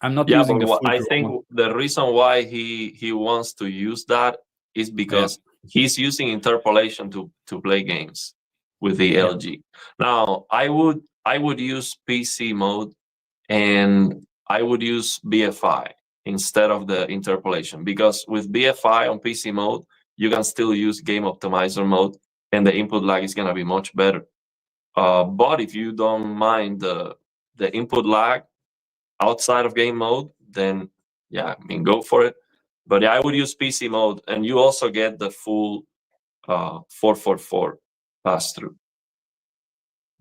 S1: I'm not using the full
S2: I think the reason why he wants to use that is because he's using interpolation to play games with the LG. Now I would use PC mode, and I would use BFI instead of the interpolation, because with BFI on PC mode, you can still use game optimizer mode and the input lag is going to be much better. But if you don't mind the input lag outside of game mode, then go for it. But I would use PC mode, and you also get the full 444 pass-through.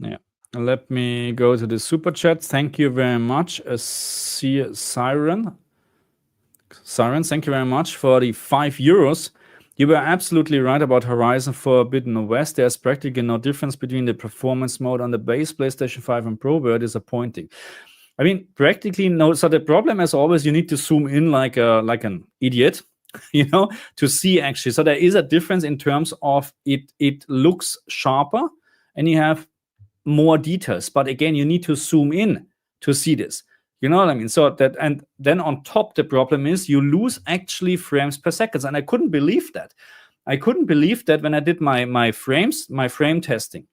S1: Yeah. Let me go to the super chat. Thank you very much, Siren, thank you very much for the €5. You were absolutely right about Horizon Forbidden West. There's practically no difference between the performance mode on the base PlayStation 5 and Pro. Very disappointing. I mean, practically no. So the problem, as always, you need to zoom in like an idiot, to see actually. So there is a difference in terms of it looks sharper, and you have more details. But again, you need to zoom in to see this. You know what I mean? So that, and then on top, the problem is you lose actually frames per second. And I couldn't believe that. When I did my frame testing.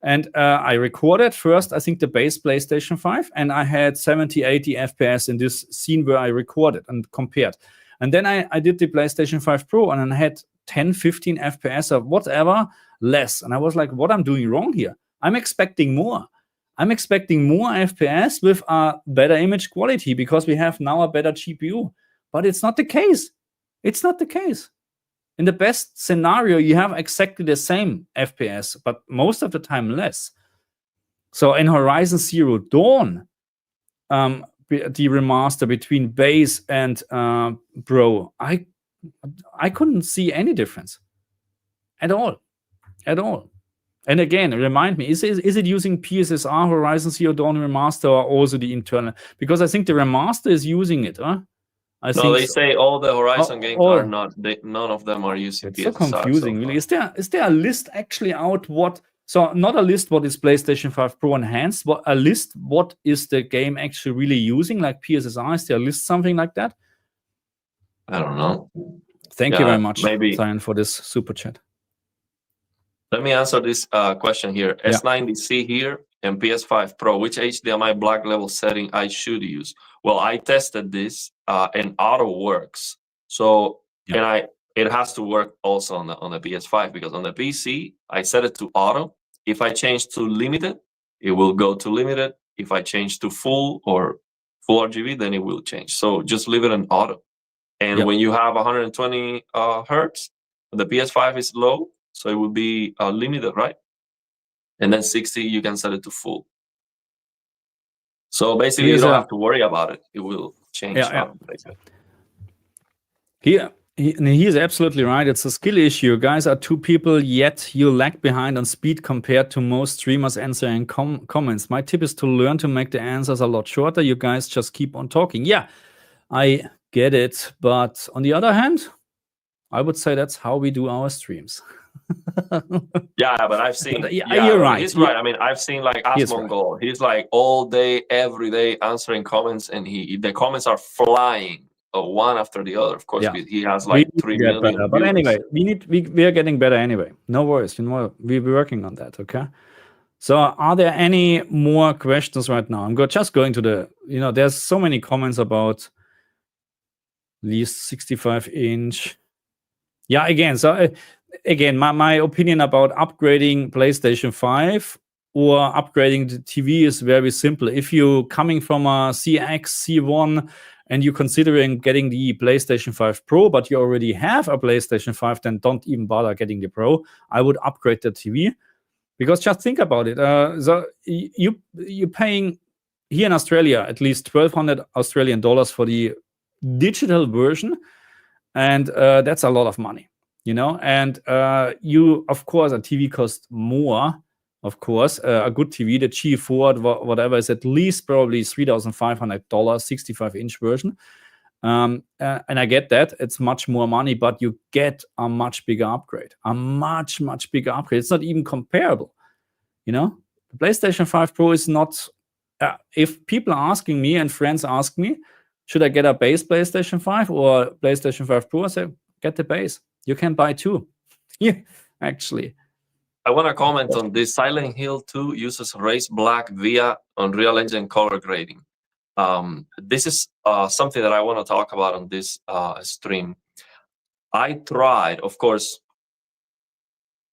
S1: And I recorded first, I think, the base PlayStation 5, and I had 70, 80 FPS in this scene where I recorded and compared. And then I did the PlayStation 5 Pro, and I had 10, 15 FPS or whatever less. And I was like, what I'm doing wrong here? I'm expecting more. I'm expecting more FPS with a better image quality because we have now a better GPU. But it's not the case. It's not the case. In the best scenario, you have exactly the same FPS, but most of the time less. So in Horizon Zero Dawn, the remaster between base and Pro, I couldn't see any difference at all. at all. And again, remind me, is it using PSSR, Horizon Zero Dawn Remaster, or also the internal? Because I think the remaster is using it, huh?
S2: No, they say all the Horizon games
S1: all.
S2: are not. None of them are using
S1: It's
S2: PSSR.
S1: so confusing, really. Is there a list actually out what? So not a list what is PlayStation 5 Pro enhanced, but a list what is the game actually really using, like PSSR? Is there a list something like that?
S2: I don't know.
S1: Thank you very much,
S2: maybe
S1: Cyan, for this super chat.
S2: Let me answer this question here. S90C here and PS5 Pro. Which HDMI black level setting I should use? Well, I tested this and auto works. So it has to work also on the PS5, because on the PC I set it to auto. If I change to limited, it will go to limited. If I change to full or full RGB, then it will change. So just leave it on auto. And when you have 120 hertz, the PS5 is low, so it will be limited, right? And then 60, you can set it to full. So basically, you don't have to worry about it. It will change.
S1: He is absolutely right. It's a skill issue. Guys are two people, yet you lag behind on speed compared to most streamers answering comments. My tip is to learn to make the answers a lot shorter. You guys just keep on talking. Yeah, I get it. But on the other hand, I would say that's how we do our streams.
S2: Yeah, but I've seen.
S1: You're right.
S2: He's right. I mean, I've seen like Asmongold. Right. He's like all day, every day answering comments, and the comments are flying one after the other. Of course, he has like 3 million.
S1: Better. But anyway, we are getting better anyway. No worries. You know, we're working on that. Okay. So, are there any more questions right now? I'm just going to the. There's so many comments about least 65-inch. Yeah. Again, my opinion about upgrading PlayStation 5 or upgrading the TV is very simple. If you're coming from a CX, C1, and you're considering getting the PlayStation 5 Pro, but you already have a PlayStation 5, then don't even bother getting the Pro. I would upgrade the TV, because just think about it. So you're paying here in Australia at least 1,200 Australian dollars for the digital version, and that's a lot of money. And you, of course, a TV costs more. Of course, a good TV, the G4, whatever, is at least probably $3,500, 65-inch version. And I get that it's much more money, but you get a much bigger upgrade, a much, much bigger upgrade. It's not even comparable. The PlayStation 5 Pro is not. If people are asking me and friends ask me, should I get a base PlayStation 5 or PlayStation 5 Pro? I say, get the base. You can buy two. Yeah, actually.
S2: I want to comment on this. Silent Hill 2 uses raised black via Unreal Engine color grading. This is something that I want to talk about on this stream. I tried, of course,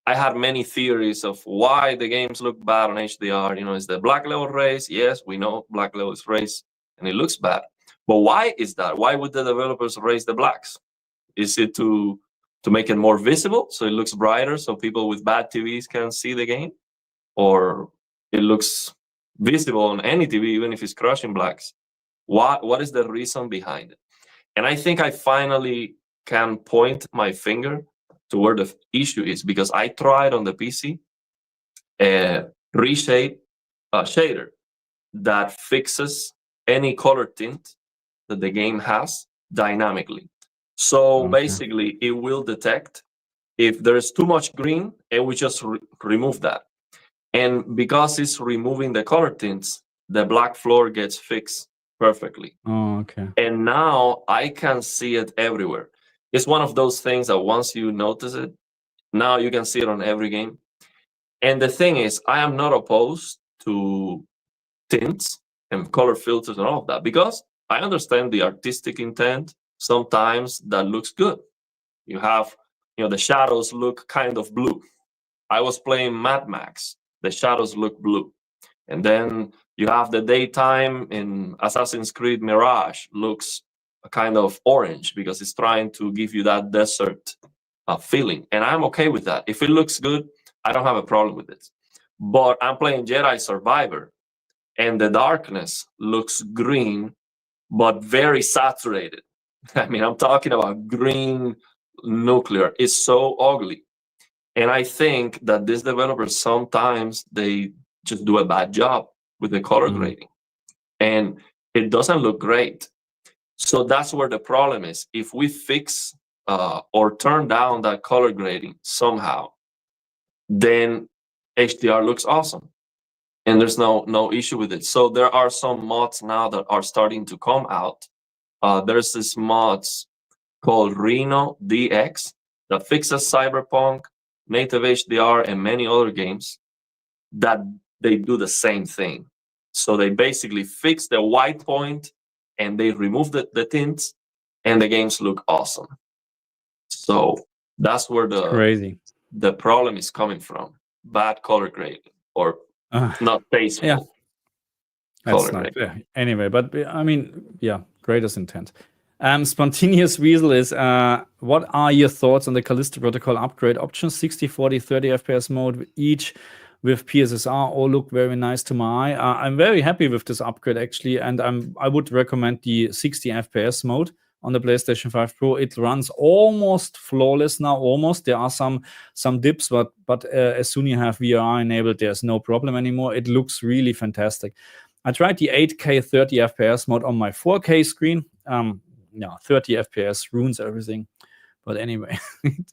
S2: I had many theories of why the games look bad on HDR. Is the black level raised? Yes, we know black level is raised and it looks bad. But why is that? Why would the developers raise the blacks? Is it to make it more visible, so it looks brighter, so people with bad TVs can see the game? Or it looks visible on any TV, even if it's crushing blacks? What is the reason behind it? And I think I finally can point my finger to where the issue is, because I tried on the PC a reshape shader that fixes any color tint that the game has dynamically. So basically, it will detect if there's too much green, and we just remove that. And because it's removing the color tints, the black floor gets fixed perfectly.
S1: Oh, okay.
S2: And now I can see it everywhere. It's one of those things that once you notice it, now you can see it on every game. And the thing is, I am not opposed to tints and color filters and all of that, because I understand the artistic intent. Sometimes that looks good. You have, the shadows look kind of blue. I was playing Mad Max. The shadows look blue. And then you have the daytime in Assassin's Creed Mirage looks kind of orange, because it's trying to give you that desert feeling. And I'm okay with that. If it looks good, I don't have a problem with it. But I'm playing Jedi Survivor, and the darkness looks green, but very saturated. I mean, I'm talking about green nuclear. It's so ugly. And I think that these developers sometimes they just do a bad job with the color grading, and it doesn't look great. So that's where the problem is. If we fix or turn down that color grading somehow, then HDR looks awesome, and there's no issue with it. So there are some mods now that are starting to come out. There's this mods called Reno DX that fixes Cyberpunk, native HDR, and many other games that they do the same thing. So they basically fix the white point and they remove the tints, and the games look awesome. So that's where
S1: Crazy.
S2: the problem is coming from. Bad color grading or not tasteful.
S1: Yeah. That's
S2: color
S1: not,
S2: grading.
S1: yeah. Anyway, but I mean, yeah, greatest intent. Spontaneous Weasel is, what are your thoughts on the Callisto Protocol upgrade options? 60, 40, 30 FPS mode each with PSSR all look very nice to my eye. I'm very happy with this upgrade actually, and I would recommend the 60 FPS mode on the PlayStation 5 Pro. It runs almost flawless now, almost. There are some dips, but as soon as you have VR enabled, there's no problem anymore. It looks really fantastic. I tried the 8K 30 FPS mode on my 4K screen. 30 FPS ruins everything. But anyway.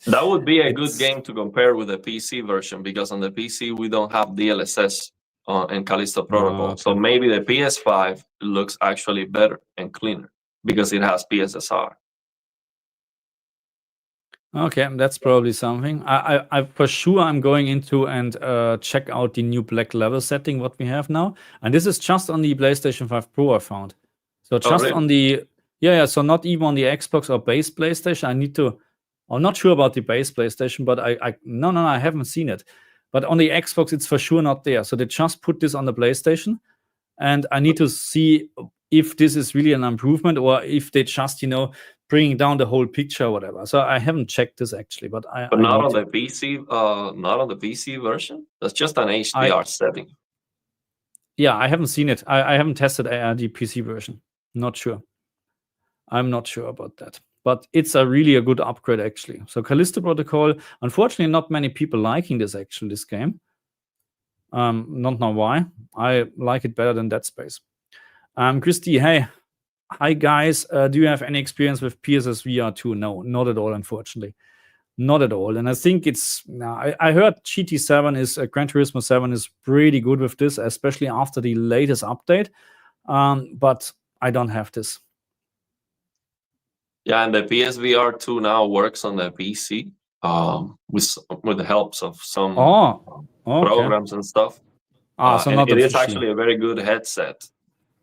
S2: That would be a good game to compare with the PC version, because on the PC, we don't have DLSS and Callisto Protocol.
S1: Okay.
S2: So maybe the PS5 looks actually better and cleaner because it has PSSR.
S1: Okay, that's probably something. I for sure I'm going into and check out the new black level setting what we have now, and this is just on the PlayStation 5 Pro I found. So just
S2: really?
S1: on the so not even on the Xbox or base PlayStation. I need to. I'm not sure about the base PlayStation, but I haven't seen it. But on the Xbox, it's for sure not there. So they just put this on the PlayStation, and I need to see if this is really an improvement or if they just bringing down the whole picture or whatever. So I haven't checked this actually, but
S2: not on the PC, not on the PC version. That's just an HDR setting.
S1: Yeah, I haven't seen it. I haven't tested the PC version. Not sure. I'm not sure about that. But it's really a good upgrade actually. So Callisto Protocol, unfortunately, not many people liking this game. Not know why. I like it better than Dead Space. Christy, hey. Hi guys, do you have any experience with PSSVR 2? No, not at all, unfortunately. Not at all. And I think it's, I heard GT7 is, Gran Turismo 7 is pretty good with this, especially after the latest update. But I don't have this.
S2: Yeah, and the PSVR 2 now works on the PC with the helps of some programs and stuff.
S1: So
S2: and
S1: not
S2: it is
S1: officially.
S2: actually a very good headset.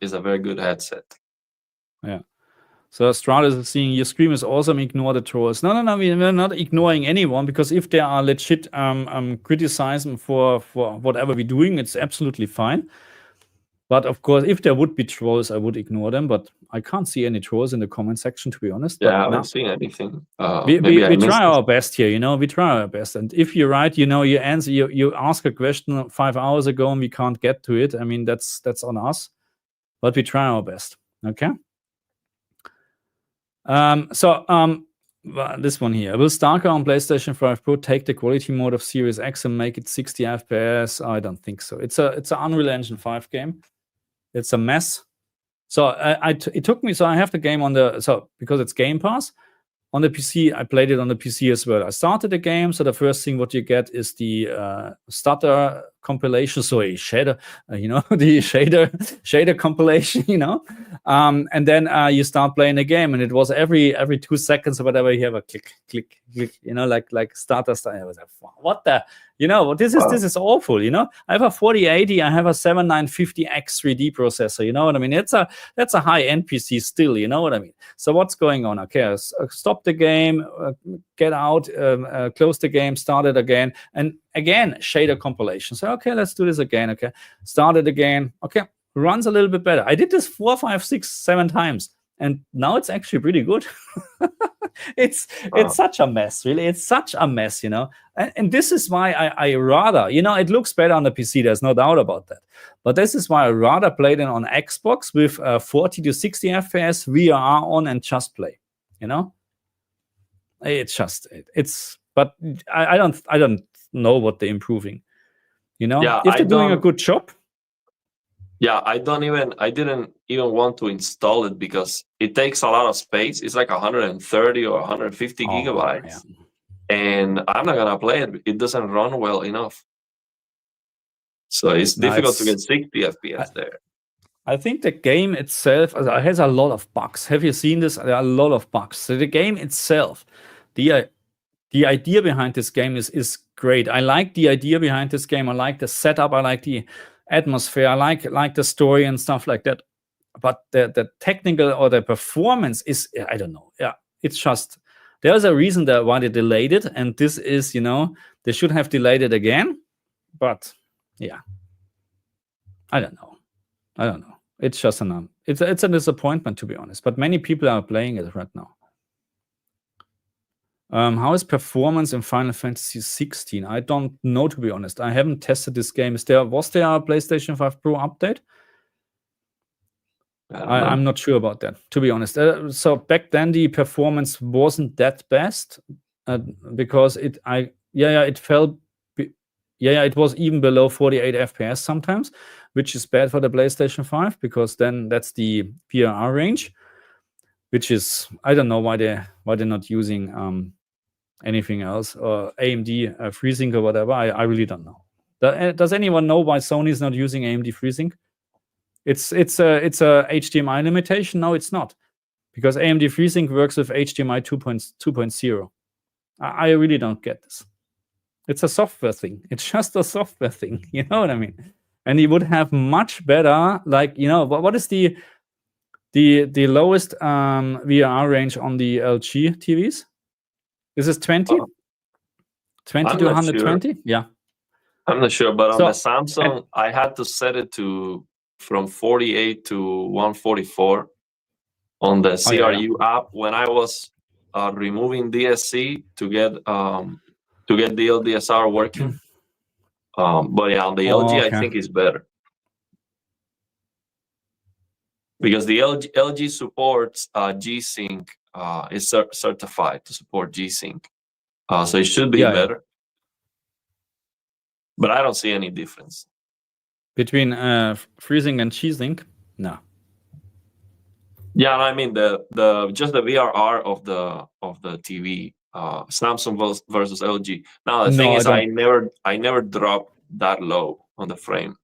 S2: It's a very good headset.
S1: Yeah. So Stratus is seeing your stream is awesome. Ignore the trolls. No. We're not ignoring anyone, because if they are legit criticizing for whatever we're doing, it's absolutely fine. But of course, if there would be trolls, I would ignore them. But I can't see any trolls in the comment section, to be honest.
S2: Yeah, I haven't seen anything.
S1: We try our best here, we try our best. And if you're right, you answer. You ask a question 5 hours ago and we can't get to it. I mean, that's on us. But we try our best. Okay. This one here. Will Stalker on PlayStation 5 Pro take the quality mode of Series X and make it 60 FPS? I don't think so. It's an Unreal Engine 5 game. It's a mess. So it took me. So I have the game on because it's Game Pass on the PC. I played it on the PC as well. I started the game. So the first thing what you get is the stutter compilation. So a shader, the shader compilation, and then you start playing the game, and it was every 2 seconds or whatever you have a click, like stutter. I was like, what the, this is awful. I have a 4080, I have a 7950X 3D processor. You know what I mean? That's a high end PC still. You know what I mean? So what's going on? Okay, stop the game, get out, close the game, start it again, and again shader compilation. So okay, let's do this again. Okay, start it again. Okay, runs a little bit better. I did this 4, 5, 6, 7 times, and now it's actually pretty good. It's such a mess, really. It's such a mess, and this is why I rather, it looks better on the PC. There's no doubt about that. But this is why I rather play it on Xbox with 40 to 60 FPS VR on and just play. It's just but I don't know what they're improving.
S2: Yeah,
S1: if they're doing a good job.
S2: Yeah, I didn't even want to install it because it takes a lot of space. It's like 130 or 150 gigabytes.
S1: Yeah.
S2: And I'm not gonna play it. It doesn't run well enough. So it's difficult to get 60 FPS there.
S1: I think the game itself has a lot of bugs. Have you seen this? There are a lot of bugs. So the game itself, the idea behind this game is great. I like the idea behind this game. I like the setup. I like the atmosphere. I like the story and stuff like that. But the technical or the performance is, I don't know. Yeah, it's just, there's a reason why they delayed it, and this is, they should have delayed it again. But yeah, I don't know. It's just it's a disappointment, to be honest. But many people are playing it right now. How is performance in Final Fantasy 16? I don't know, to be honest. I haven't tested this game. Was there a PlayStation 5 Pro update? I'm not sure about that, to be honest. So back then the performance wasn't that best because it fell. It was even below 48 FPS sometimes, which is bad for the PlayStation 5 because then that's the PSSR range, which is, I don't know why they're not using anything else or AMD FreeSync or whatever. I really don't know. Does anyone know why Sony is not using AMD FreeSync? It's a HDMI limitation. No, it's not, because AMD FreeSync works with HDMI 2.0. I really don't get this. It's a software thing. It's just a software thing. You know what I mean? And you would have much better, like, what is the lowest VRR range on the LG TVs? This is 20? 20 to 120? Sure. Yeah.
S2: I'm not sure, but on the Samsung, I had to set it to from 48 to 144 on the CRU app when I was removing DSC to get DLSR working. But yeah, on the LG, I think it's better because the LG supports G-Sync. Is certified to support G-Sync, so it should be better. But I don't see any difference
S1: between FreeSync and G-Sync. No.
S2: Yeah, I mean the just the VRR of the TV, Samsung versus LG. Now the thing is, I never dropped that low on the frame.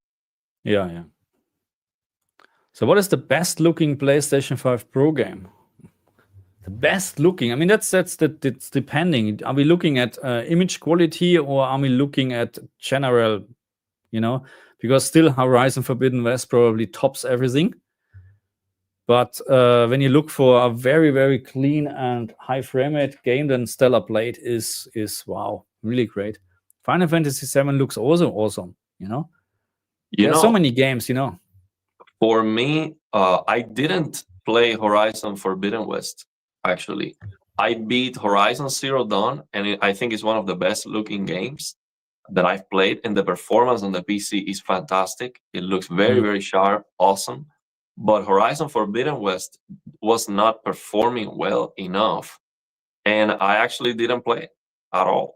S1: Yeah. So what is the best looking PlayStation 5 Pro game? The best looking. I mean, that's depending. Are we looking at image quality or are we looking at general? Because still Horizon Forbidden West probably tops everything. But when you look for a very, very clean and high frame rate game, then Stellar Blade is wow, really great. Final Fantasy 7 looks also awesome. There's so many games.
S2: For me, I didn't play Horizon Forbidden West. Actually, I beat Horizon Zero Dawn, and I think it's one of the best looking games that I've played. And the performance on the PC is fantastic. It looks very, very sharp, awesome. But Horizon Forbidden West was not performing well enough, and I actually didn't play it at all.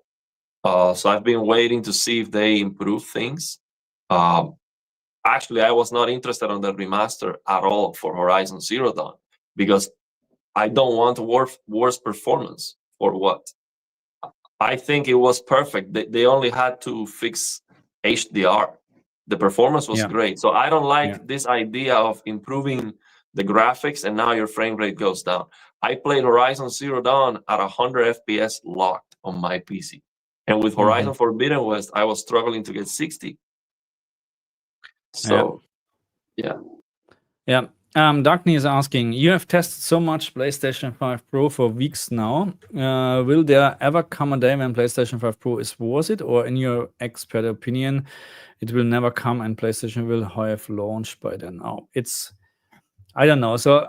S2: So I've been waiting to see if they improve things. Actually, I was not interested on the remaster at all for Horizon Zero Dawn because I don't want worse performance for what? I think it was perfect. They only had to fix HDR. The performance was great. So I don't like this idea of improving the graphics and now your frame rate goes down. I played Horizon Zero Dawn at 100 FPS locked on my PC. And with Horizon Forbidden West, I was struggling to get 60. So, yeah.
S1: Dagny is asking, you have tested so much PlayStation 5 Pro for weeks now. Will there ever come a day when PlayStation 5 Pro is worth it? Or in your expert opinion, it will never come and PlayStation will have launched by then? I don't know. So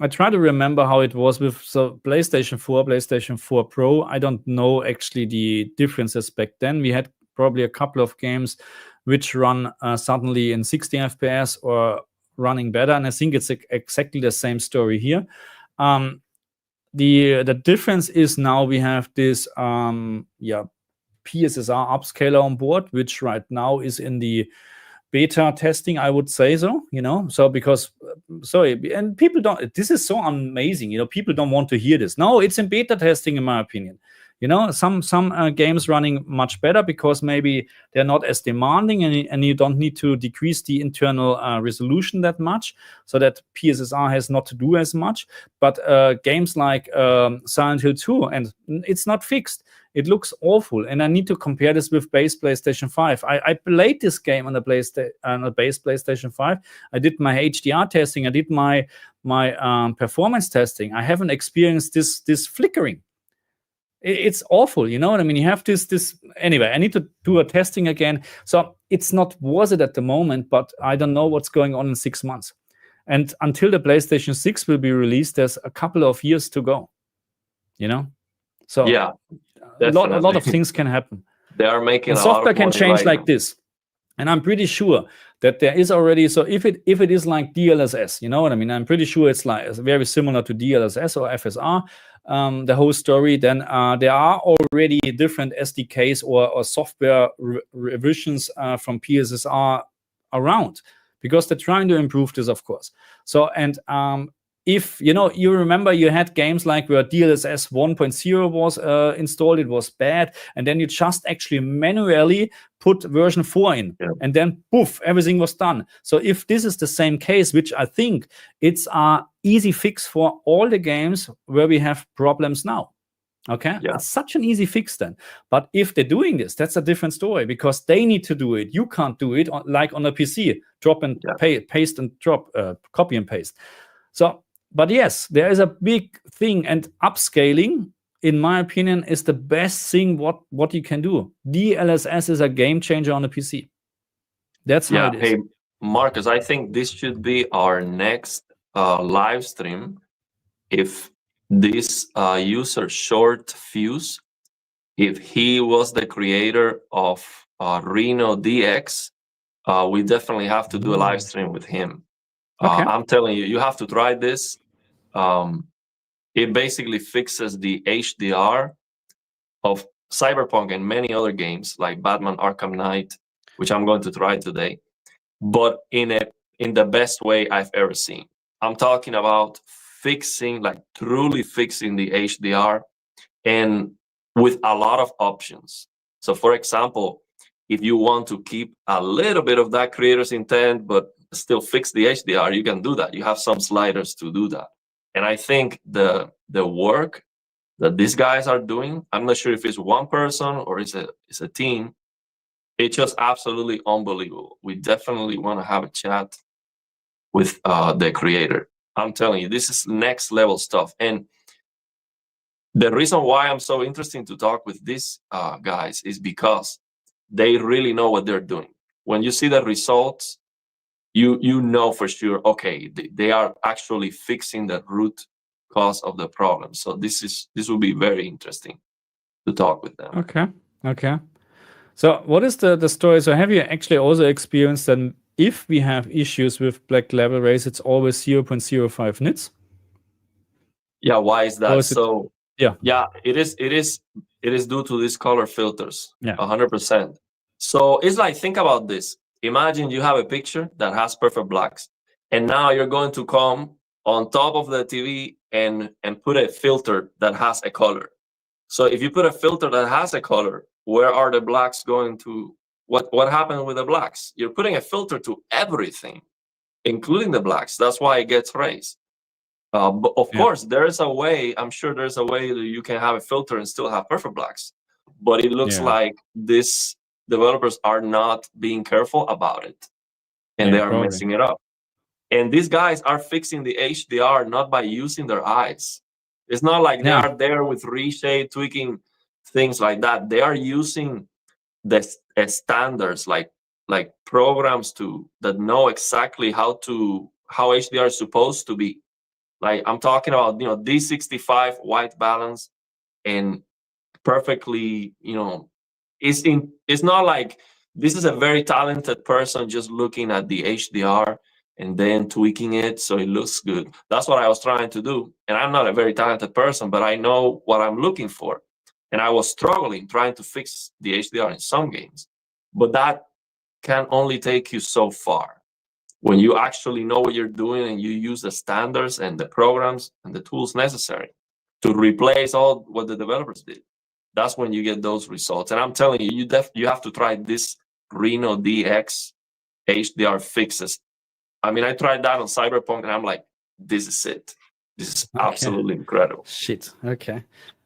S1: I try to remember how it was with PlayStation 4, PlayStation 4 Pro. I don't know actually the differences back then. We had probably a couple of games which run suddenly in 60 FPS or running better, and I think it's exactly the same story here. The difference is now we have this PSSR upscaler on board, which right now is in the beta testing, I would say so, so because, sorry, and people don't, this is so amazing, people don't want to hear this. No, it's in beta testing, in my opinion. Some games running much better because maybe they're not as demanding, and you don't need to decrease the internal resolution that much, so that PSSR has not to do as much. But games like Silent Hill 2, and it's not fixed. It looks awful, and I need to compare this with base PlayStation 5. I played this game on the base PlayStation 5. I did my HDR testing. I did my performance testing. I haven't experienced this flickering. It's awful, you know what I mean? You have this anyway. I need to do a testing again. So it's not worth it at the moment, but I don't know what's going on in 6 months. And until the PlayStation 6 will be released, there's a couple of years to go. So
S2: yeah,
S1: a lot of things can happen.
S2: They are making
S1: and software can change like this. And I'm pretty sure that there is already, so if it is like DLSS, you know what I mean? I'm pretty sure it's like very similar to DLSS or FSR, the whole story. Then there are already different SDKs or software revisions from PSSR around, because they're trying to improve this, of course. So, and if you remember, you had games like where DLSS 1.0 was installed, it was bad, and then you just actually manually put version 4 in, and then poof, everything was done. So if this is the same case, which I think it's an easy fix for all the games where we have problems now. Okay, it's such an easy fix then. But if they're doing this, that's a different story, because they need to do it. You can't do it like on a PC, drop and paste and drop, copy and paste. So, but yes, there is a big thing, and upscaling, in my opinion, is the best thing what you can do. DLSS is a game changer on a PC. That's how it is.
S2: Hey, Marcus, I think this should be our next live stream. If this user Short Fuse, if he was the creator of Reno DX, we definitely have to do a live stream with him. I'm telling you, you have to try this. It basically fixes the HDR of Cyberpunk and many other games like Batman Arkham Knight, which I'm going to try today, but in the best way I've ever seen. I'm talking about fixing, like truly fixing the HDR, and with a lot of options. So for example, if you want to keep a little bit of that creator's intent, but still fix the HDR, you can do that. You have some sliders to do that. And I think the work that these guys are doing, I'm not sure if it's one person or it's a team, it's just absolutely unbelievable. We definitely want to have a chat with the creator. I'm telling you, this is next level stuff. And the reason why I'm so interested to talk with these guys is because they really know what they're doing. When you see the results, you know for sure, okay, they are actually fixing the root cause of the problem. So this will be very interesting to talk with them.
S1: Okay. So what is the story? So have you actually also experienced that if we have issues with black level rays, it's always 0.05 nits?
S2: Yeah, why is that? It is due to these color filters. 100%. So it's like, think about this. Imagine you have a picture that has perfect blacks, and now you're going to come on top of the TV and put a filter that has a color. So if you put a filter that has a color, where are the blacks going to? What happened with the blacks? You're putting a filter to everything, including the blacks. That's why it gets raised. But of course, there is a way. I'm sure there's a way that you can have a filter and still have perfect blacks. But it looks like this developers are not being careful about it, and they are messing it up. And these guys are fixing the HDR not by using their eyes. It's not like they are there with reshade, tweaking things like that. They are using the standards, like programs that know exactly how HDR is supposed to be. Like I'm talking about, D65 white balance, and perfectly, it's not like this is a very talented person just looking at the HDR and then tweaking it so it looks good. That's what I was trying to do. And I'm not a very talented person, but I know what I'm looking for. and I was struggling trying to fix the HDR in some games. But that can only take you so far. When you actually know what you're doing and you use the standards and the programs and the tools necessary to replace all what the developers did, that's when you get those results. And I'm telling you, you have to try this Reno DX HDR fixes. I mean, I tried that on Cyberpunk, and I'm like, this is it. This is absolutely incredible.
S1: Shit. Okay.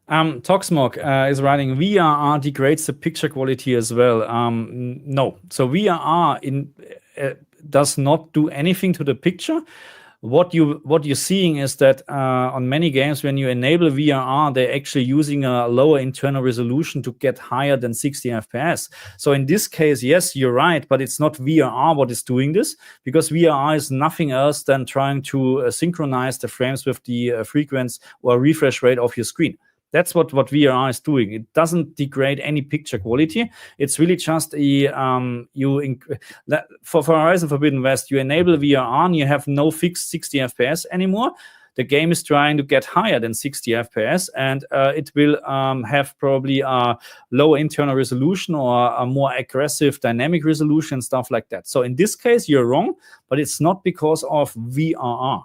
S1: Toxmog is writing, VRR degrades the picture quality as well. No. So VRR does not do anything to the picture. What you're seeing is that on many games, when you enable VRR, they're actually using a lower internal resolution to get higher than 60 FPS. So in this case, yes, you're right, but it's not VRR what is doing this, because VRR is nothing else than trying to synchronize the frames with the frequency or refresh rate of your screen. That's what VRR is doing. It doesn't degrade any picture quality. It's really just for Horizon Forbidden West, you enable VRR and you have no fixed 60 FPS anymore. The game is trying to get higher than 60 FPS, and it will have probably a lower internal resolution or a more aggressive dynamic resolution, stuff like that. So in this case, you're wrong, but it's not because of VRR.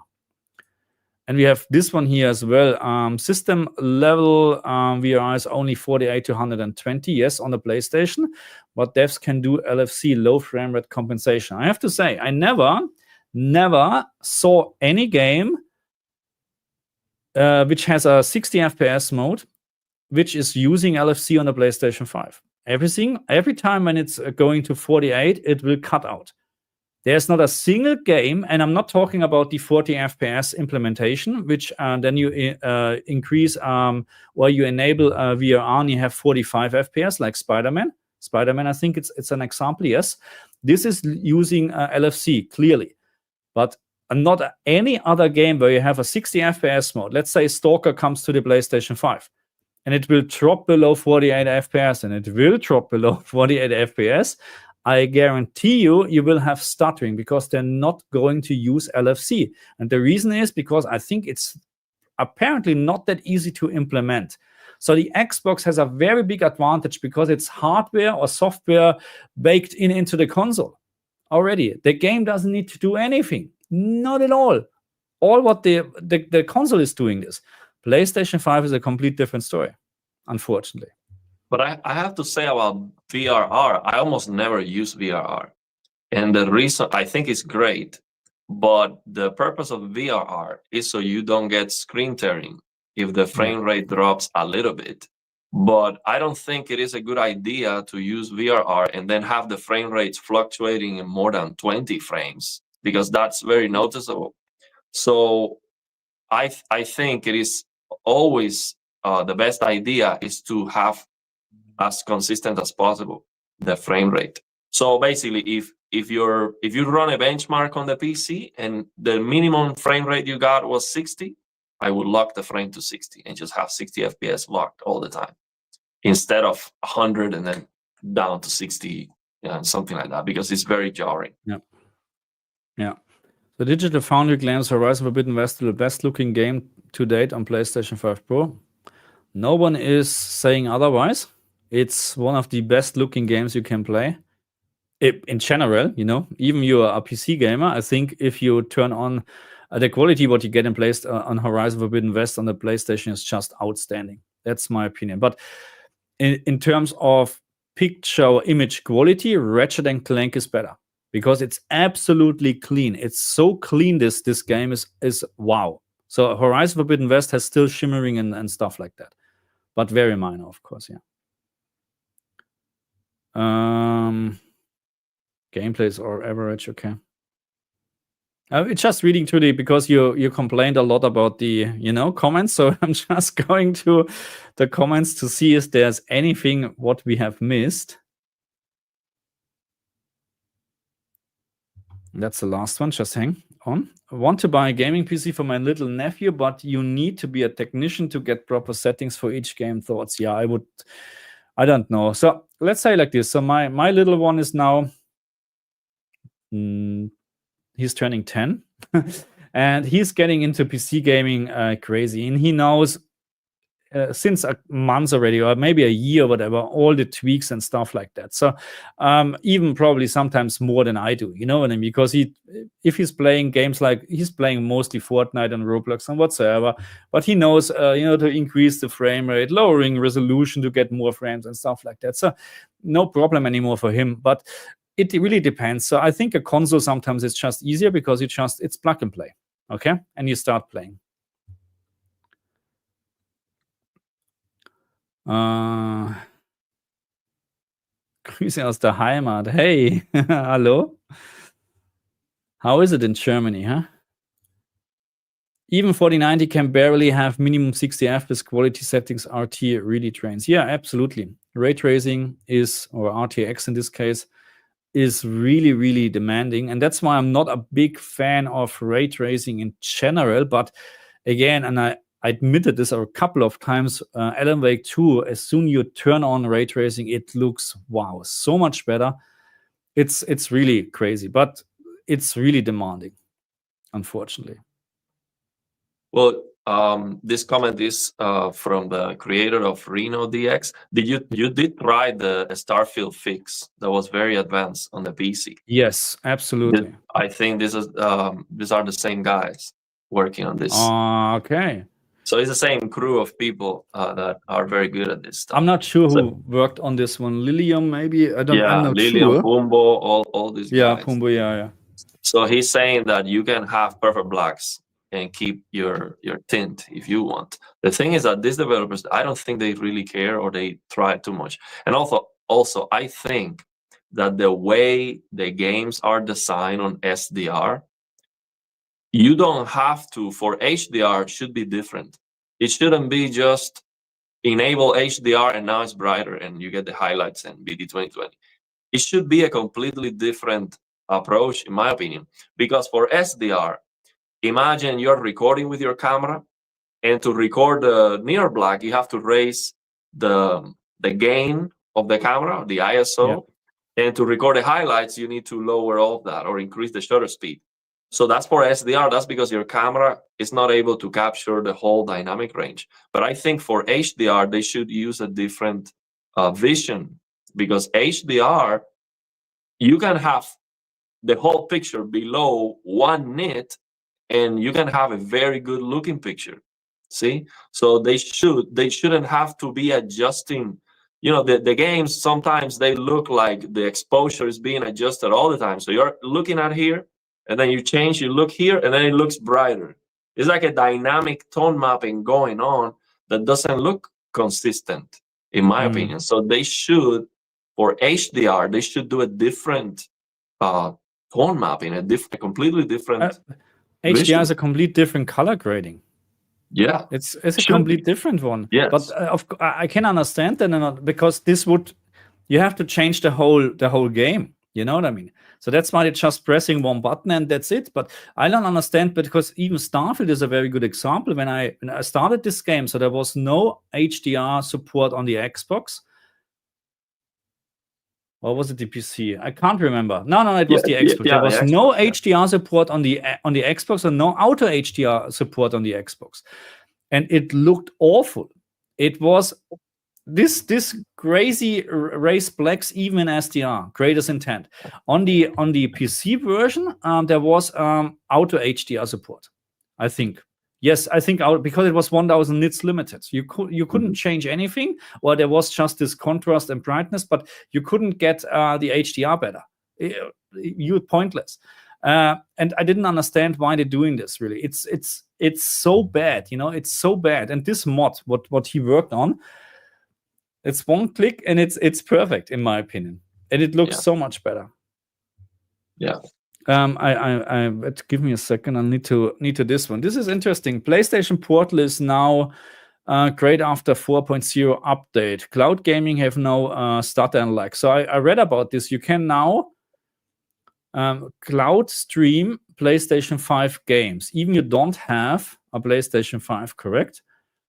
S1: And we have this one here as well. System level VRR is only 48 to 120, yes, on the PlayStation, but devs can do LFC, low frame rate compensation. I have to say, I never saw any game which has a 60 FPS mode, which is using LFC on the PlayStation 5. Every time when it's going to 48, it will cut out. There's not a single game, and I'm not talking about the 40 FPS implementation, which then you increase or you enable VRR and you have 45 FPS, like Spider-Man. Spider-Man, I think it's an example, yes. This is using LFC, clearly. But not any other game where you have a 60 FPS mode. Let's say Stalker comes to the PlayStation 5, and it will drop below 48 FPS, and it will drop below 48 FPS. I guarantee you will have stuttering because they're not going to use LFC. And the reason is because I think it's apparently not that easy to implement. So the Xbox has a very big advantage because it's hardware or software baked into the console already. The game doesn't need to do anything. Not at all. All what the console is doing this. PlayStation 5 is a complete different story, unfortunately.
S2: But I have to say about VRR, I almost never use VRR. And the reason, I think it's great, but the purpose of VRR is so you don't get screen tearing if the frame rate drops a little bit. But I don't think it is a good idea to use VRR and then have the frame rates fluctuating in more than 20 frames, because that's very noticeable. So I think it is always the best idea is to have as consistent as possible the frame rate. So basically, if you run a benchmark on the PC and the minimum frame rate you got was 60, I would lock the frame to 60 and just have 60 FPS locked all the time, instead of 100 and then down to 60, something like that, because it's very jarring.
S1: Yeah. The Digital Foundry claims Horizon Forbidden West is the best looking game to date on PlayStation 5 Pro. No one is saying otherwise. It's one of the best looking games you can play. In general, even you're a PC gamer, I think if you turn on the quality, what you get in place on Horizon Forbidden West on the PlayStation is just outstanding. That's my opinion. But in terms of picture or image quality, Ratchet & Clank is better because it's absolutely clean. It's so clean, this game is wow. So Horizon Forbidden West has still shimmering and stuff like that. But very minor, of course, yeah. Gameplays or average, okay. It's just reading through because you complained a lot about the comments, so I'm just going to the comments to see if there's anything what we have missed. That's the last one. Just hang on. I want to buy a gaming PC for my little nephew, but you need to be a technician to get proper settings for each game. Thoughts? Yeah, I don't know. So let's say like this. So my little one is now he's turning 10 and he's getting into PC gaming crazy, and he knows since a month already, or maybe a year, whatever, all the tweaks and stuff like that. So even probably sometimes more than I do, you know what I mean? Because if he's playing games like he's playing mostly Fortnite and Roblox and whatsoever, but he knows, to increase the frame rate, lowering resolution to get more frames and stuff like that. So no problem anymore for him. But it really depends. So I think a console sometimes it's just easier because it's plug and play, okay, and you start playing. Grüße aus der Heimat. Hey, hallo. How is it in Germany, huh? Even 4090 can barely have minimum 60 FPS quality settings. RT really trains. Yeah, absolutely. Ray tracing is, or RTX in this case, is really, really demanding. And that's why I'm not a big fan of ray tracing in general. But again, and I admitted this a couple of times, Alan Wake 2, as soon you turn on ray tracing, it looks, wow, so much better. It's really crazy, but it's really demanding, unfortunately.
S2: Well, this comment is from the creator of Reno DX. You did try the Starfield fix that was very advanced on the PC?
S1: Yes, absolutely.
S2: I think these are the same guys working on this.
S1: Okay.
S2: So it's the same crew of people that are very good at this stuff.
S1: I'm not sure who worked on this one. Lilium, maybe? I'm not
S2: Lilium,
S1: sure.
S2: Pumbo, all these guys.
S1: Yeah, Pumbo, yeah.
S2: So he's saying that you can have perfect blacks and keep your tint if you want. The thing is that these developers, I don't think they really care or they try too much. And also I think that the way the games are designed on SDR, you don't have to, for HDR, it should be different. It shouldn't be just enable HDR and now it's brighter and you get the highlights and BD 2020. It should be a completely different approach, in my opinion, because for SDR, imagine you're recording with your camera, and to record the near black, you have to raise the gain of the camera, the ISO, and to record the highlights, you need to lower all of that or increase the shutter speed. So that's for SDR. That's because your camera is not able to capture the whole dynamic range. But I think for HDR, they should use a different vision, because HDR, you can have the whole picture below 1 nit, and you can have a very good looking picture. See, so they shouldn't have to be adjusting. The games sometimes they look like the exposure is being adjusted all the time. So you're looking at here, and then you change, you look here, and then it looks brighter. It's like a dynamic tone mapping going on that doesn't look consistent, in my opinion. So they should, for HDR, they should do a different tone mapping, a completely different.
S1: HDR is a complete different color grading.
S2: Yeah,
S1: it's a complete different one.
S2: Yes.
S1: But I can understand that, because this would, you have to change the whole game. You know what I mean? So that's why they're just pressing one button and that's it. But I don't understand, because even Starfield is a very good example. When I started this game, so there was no HDR support on the Xbox. Or was it the PC? I can't remember. No, it was the Xbox. There was no HDR support on the Xbox, and no auto HDR support on the Xbox, and it looked awful. It was this crazy race blacks, even in SDR, greatest intent. On the PC version, there was auto HDR support, I think. Yes, I think because it was 1000 nits limited. You couldn't change anything, or there was just this contrast and brightness, but you couldn't get the HDR better. You're pointless. And I didn't understand why they're doing this. Really, it's so bad. It's so bad. And this mod, what he worked on, it's one click and it's perfect in my opinion, and it looks so much better.
S2: Yeah.
S1: Give me a second. I need to this one. This is interesting. PlayStation Portal is now great after 4.0 update. Cloud gaming have no stutter and lag. So I read about this. You can now cloud stream PlayStation 5 games, even you don't have a PlayStation 5, correct?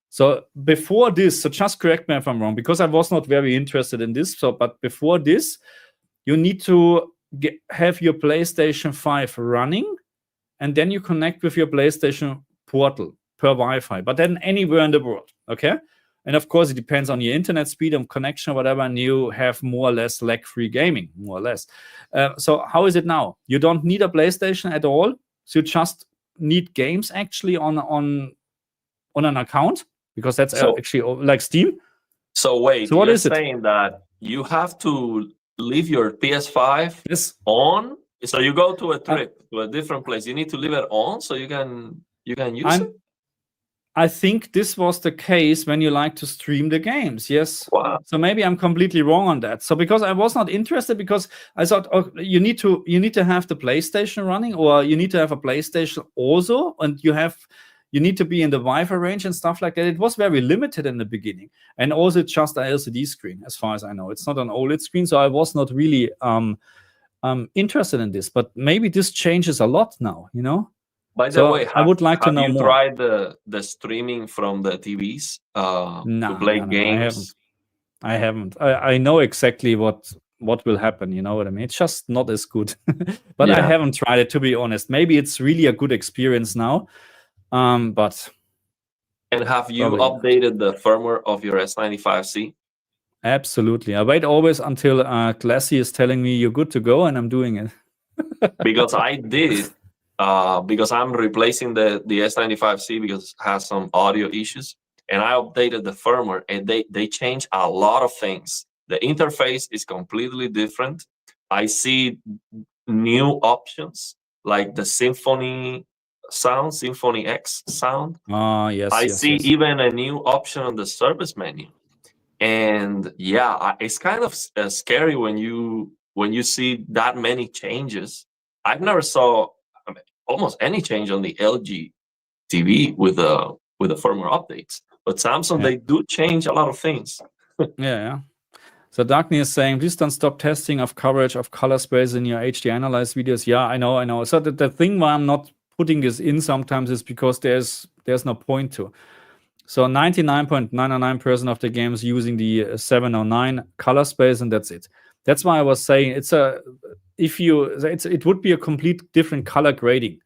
S1: So before this, so just correct me if I'm wrong, because I was not very interested in this. But before this, you need to have your PlayStation 5 running, and then you connect with your PlayStation Portal per Wi-Fi, but then anywhere in the world, okay? And of course, it depends on your internet speed and connection or whatever, and you have more or less lag-free gaming, more or less. So how is it now? You don't need a PlayStation at all. So you just need games actually on an account, because that's actually like Steam.
S2: So wait,
S1: So what
S2: you're
S1: is it?
S2: saying that you have to leave your PS5
S1: Yes.
S2: on? So you go to a trip to a different place, you need to leave it on so you can use it?
S1: I think this was the case when you like to stream the games. Yes.
S2: Wow.
S1: So maybe I'm completely wrong on that. So because I was not interested, because I thought, oh, you need to have the PlayStation running, or you need to have a PlayStation also, and you need to be in the Wi-Fi range and stuff like that. It was very limited in the beginning, and also just an LCD screen, as far as I know. It's not an OLED screen, so I was not really interested in this. But maybe this changes a lot now, you know.
S2: By the way,
S1: I would like to know more.
S2: Have you tried the streaming from the TVs to play games?
S1: I haven't. I know exactly what will happen. You know what I mean? It's just not as good. But I haven't tried it, to be honest. Maybe it's really a good experience now. But.
S2: And have you updated the firmware of your S95C?
S1: Absolutely. I wait always until Classy is telling me you're good to go, and I'm doing it.
S2: Because I did. Because I'm replacing the S95C because it has some audio issues, and I updated the firmware, and they changed a lot of things. The interface is completely different. I see new options like the Symphony sound, Symphony X sound.
S1: Yes.
S2: I see even a new option on the service menu, and it's kind of scary when you see that many changes. I've never saw almost any change on the LG TV with the firmware updates, but Samsung they do change a lot of things.
S1: Yeah. So Dagny is saying, please don't stop testing of coverage of color space in your HD analyzed videos. Yeah, I know. So the thing why I'm not putting this in sometimes is because there's no point to. So 99.999% of the games using the 709 color space, and that's it. That's why I was saying it would be a complete different color grading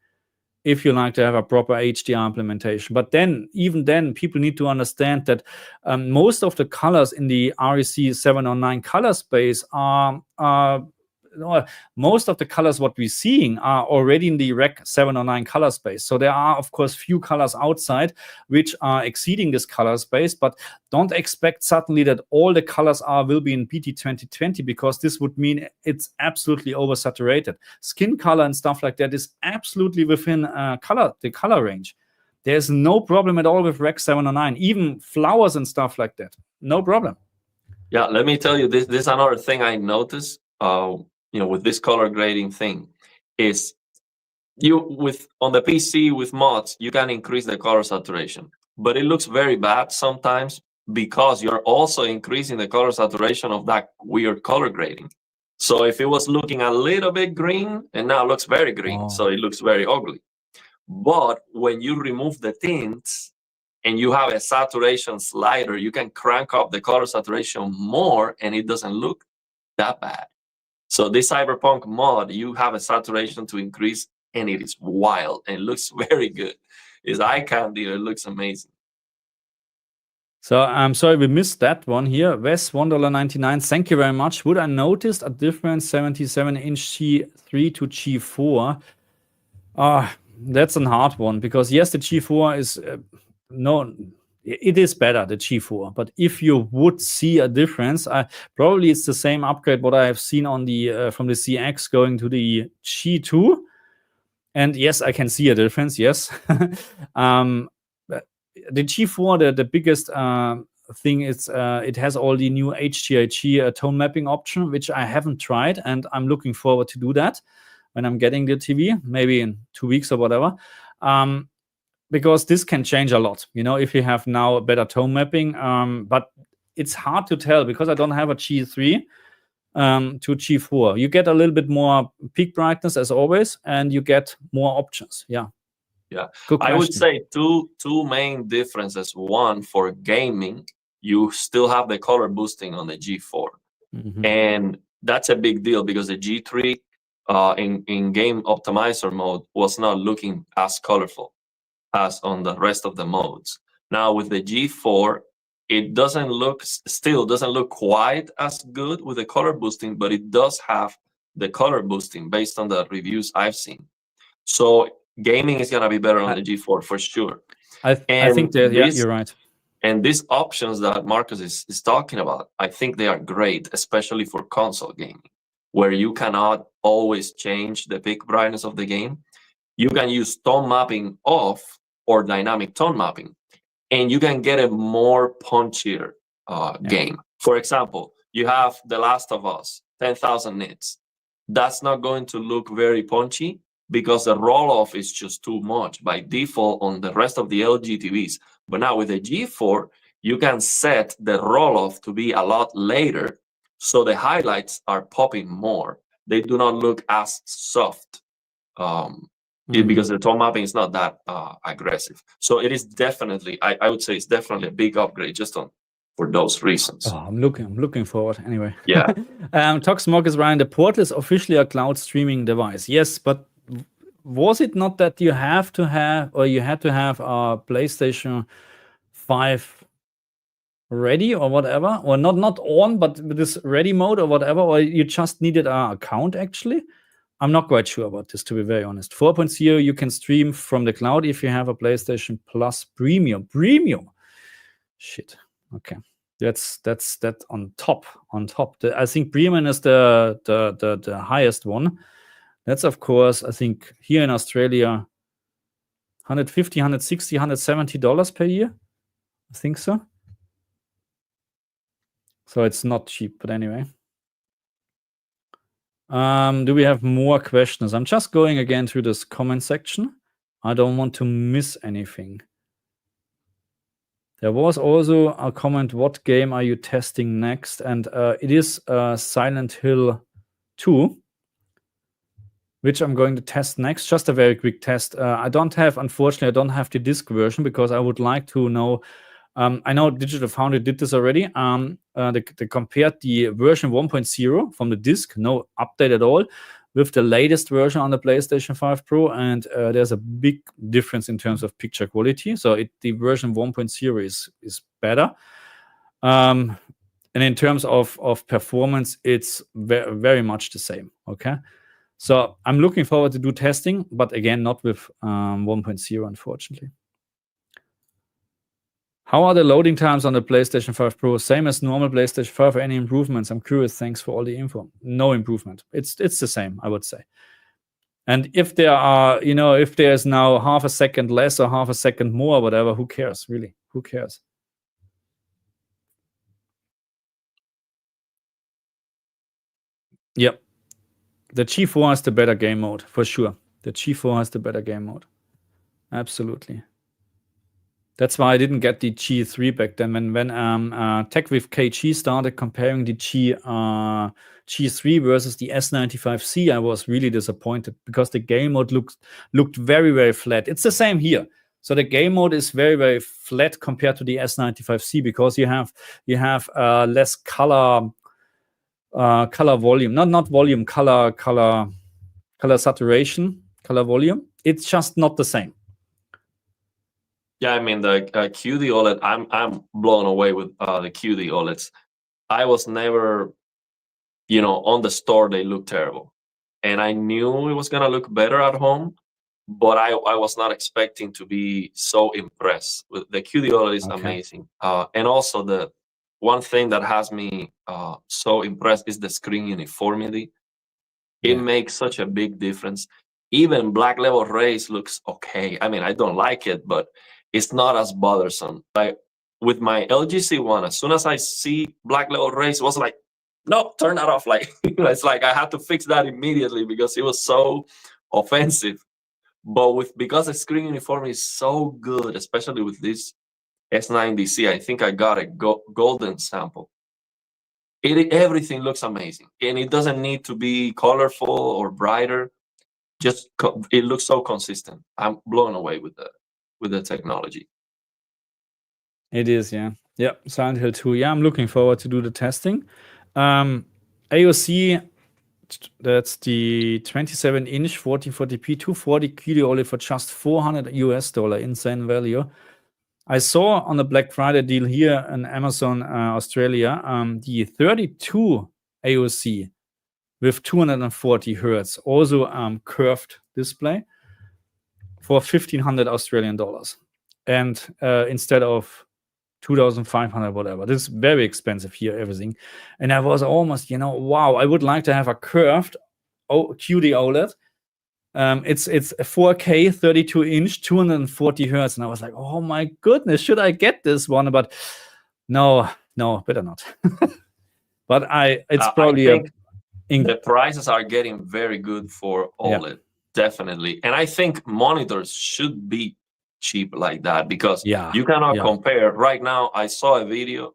S1: if you like to have a proper HDR implementation. But even then, people need to understand that most of the colors in the REC 709 color space are most of the colors what we're seeing are already in the Rec 709 color space. So there are, of course, few colors outside which are exceeding this color space, but don't expect suddenly that all the colors will be in BT 2020, because this would mean it's absolutely oversaturated. Skin color and stuff like that is absolutely within the color range. There's no problem at all with Rec 709, even flowers and stuff like that. No problem.
S2: Yeah, let me tell you, this is another thing I noticed. With this color grading thing, is on the PC with mods, you can increase the color saturation, but it looks very bad sometimes because you're also increasing the color saturation of that weird color grading. So if it was looking a little bit green, and now it looks very green, so it looks very ugly. But when you remove the tints and you have a saturation slider, you can crank up the color saturation more, and it doesn't look that bad. So this Cyberpunk mod, you have a saturation to increase, and it is wild and it looks very good. It's eye candy. It looks amazing.
S1: So I'm sorry we missed that one here. Wes $1.99. Thank you very much. Would I notice a difference 77-inch G3 to G4? That's a hard one, because yes, the G4 is it is better, the G4. But if you would see a difference, probably it's the same upgrade what I have seen on the from the CX going to the G2. And yes, I can see a difference. Yes. The G4, the biggest thing is it has all the new HGIG tone mapping option, which I haven't tried, and I'm looking forward to do that when I'm getting the TV, maybe in 2 weeks or whatever. Because this can change a lot, if you have now a better tone mapping. But it's hard to tell because I don't have a G3 to G4. You get a little bit more peak brightness as always, and you get more options. Yeah.
S2: I would say two main differences. One, for gaming, you still have the color boosting on the G4, and that's a big deal because the G3 in game optimizer mode was not looking as colorful as on the rest of the modes. Now with the G4, it still doesn't look quite as good with the color boosting, but it does have the color boosting based on the reviews I've seen. So gaming is gonna be better on the G4 for sure.
S1: I think that, yeah, you're right.
S2: And these options that Marcus is talking about, I think they are great, especially for console gaming, where you cannot always change the peak brightness of the game. You can use tone mapping off or dynamic tone mapping, and you can get a more punchier game. For example, you have The Last of Us, 10,000 nits. That's not going to look very punchy because the roll-off is just too much by default on the rest of the LG TVs. But now with the G4, you can set the roll-off to be a lot later, so the highlights are popping more. They do not look as soft because the tone mapping is not that aggressive. So it is definitely, I would say it's definitely a big upgrade just for those reasons.
S1: Oh, I'm looking forward anyway.
S2: Yeah.
S1: Toxmog is Ryan, the Portal is officially a cloud streaming device. Yes, but was it not that you had to have a PlayStation 5 ready or whatever, or not on, but with this ready mode or whatever, or you just needed an account actually? I'm not quite sure about this, to be very honest. 4.0, you can stream from the cloud if you have a PlayStation Plus Premium. Shit. Okay. That's that on top. I think Premium is the highest one. That's, of course, I think here in Australia, $150, $160, $170 per year. I think so. So it's not cheap, but anyway. Do we have more questions? I'm just going again through this comment section. I don't want to miss anything. There was also a comment, what game are you testing next? And it is Silent Hill 2, which I'm going to test next. Just a very quick test. Unfortunately, I don't have the disc version because I would like to know. I know Digital Foundry did this already. They compared the version 1.0 from the disc, no update at all, with the latest version on the PlayStation 5 Pro, and there's a big difference in terms of picture quality. So the version 1.0 is better. And in terms of performance, it's very much the same. Okay. So I'm looking forward to do testing, but again, not with 1.0, unfortunately. How are the loading times on the PlayStation 5 Pro? Same as normal PlayStation 5 or any improvements? I'm curious. Thanks for all the info. No improvement. It's the same, I would say. And if there are, if there's now half a second less or half a second more, whatever, who cares, really? Who cares? Yep. The G4 has the better game mode, for sure. The G4 has the better game mode. Absolutely. That's why I didn't get the G3 back then. When Tech with KG started comparing the G3 versus the S95C, I was really disappointed because the game mode looked very, very flat. It's the same here. So the game mode is very, very flat compared to the S95C because you have less color volume, not volume, color saturation, color volume. It's just not the same.
S2: Yeah, I mean the QD OLED. I'm blown away with the QD OLEDs. I was never, on the store they look terrible, and I knew it was gonna look better at home, but I was not expecting to be so impressed with the QD OLED. Is amazing, and also the one thing that has me so impressed is the screen uniformity. It makes such a big difference. Even black level rays looks okay. I mean, I don't like it, but it's not as bothersome. Like with my LG C1, as soon as I see black level rays, it was like, no, turn that off. Like it's like I had to fix that immediately because it was so offensive. But because the screen uniformity is so good, especially with this S90C, I think I got a golden sample. Everything looks amazing, and it doesn't need to be colorful or brighter. Just it looks so consistent. I'm blown away with the technology.
S1: It is, yeah. Silent Hill 2. Yeah, I'm looking forward to do the testing. AOC, that's the 27-inch 1440p 240 QD OLED for just $400 US, insane value. I saw on the Black Friday deal here in Amazon Australia the 32 AOC with 240 hertz, also curved display for 1,500 Australian dollars, and instead of 2,500 whatever. This is very expensive here, everything. And I was almost, wow, I would like to have a curved QD OLED. It's a 4K 32-inch 240 hertz, and I was like, oh my goodness, should I get this one? But no, better not. But it's probably
S2: I think the prices are getting very good for OLED, definitely. And I think monitors should be cheap like that, because you cannot compare. Right now, I saw a video,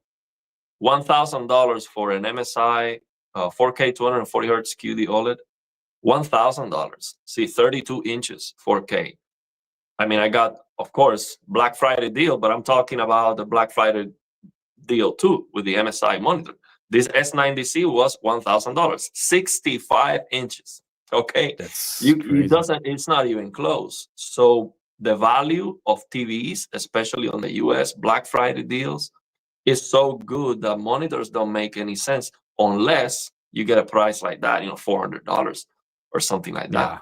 S2: $1,000 for an MSI 4K 240 hertz QD OLED. $1,000. See, 32 inches, 4K. I mean, I got, of course, Black Friday deal, but I'm talking about the Black Friday deal too with the MSI monitor. This S90C was $1,000, 65 inches. Okay, it's not even close. So the value of TVs, especially on the US Black Friday deals, is so good that monitors don't make any sense unless you get a price like that, $400. Or something like that.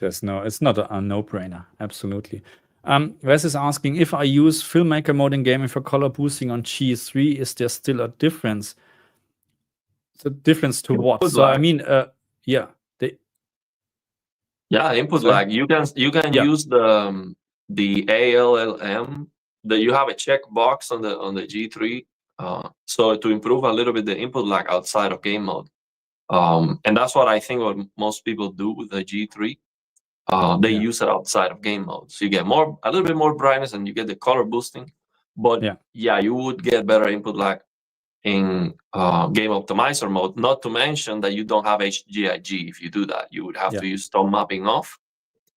S1: It's not a no-brainer. Absolutely. Wes is asking, if I use filmmaker mode in gaming for color boosting on G3, is there still a difference? The difference to what? So lag. I mean,
S2: input lag. You can use the ALLM. That you have a checkbox on the G3, so to improve a little bit the input lag outside of game mode. And that's what I think what most people do with the G3. They use it outside of game mode, so you get a little bit more brightness, and you get the color boosting. But you would get better input lag in game optimizer mode. Not to mention that you don't have HGIG. If you do that, you would have to use tone mapping off,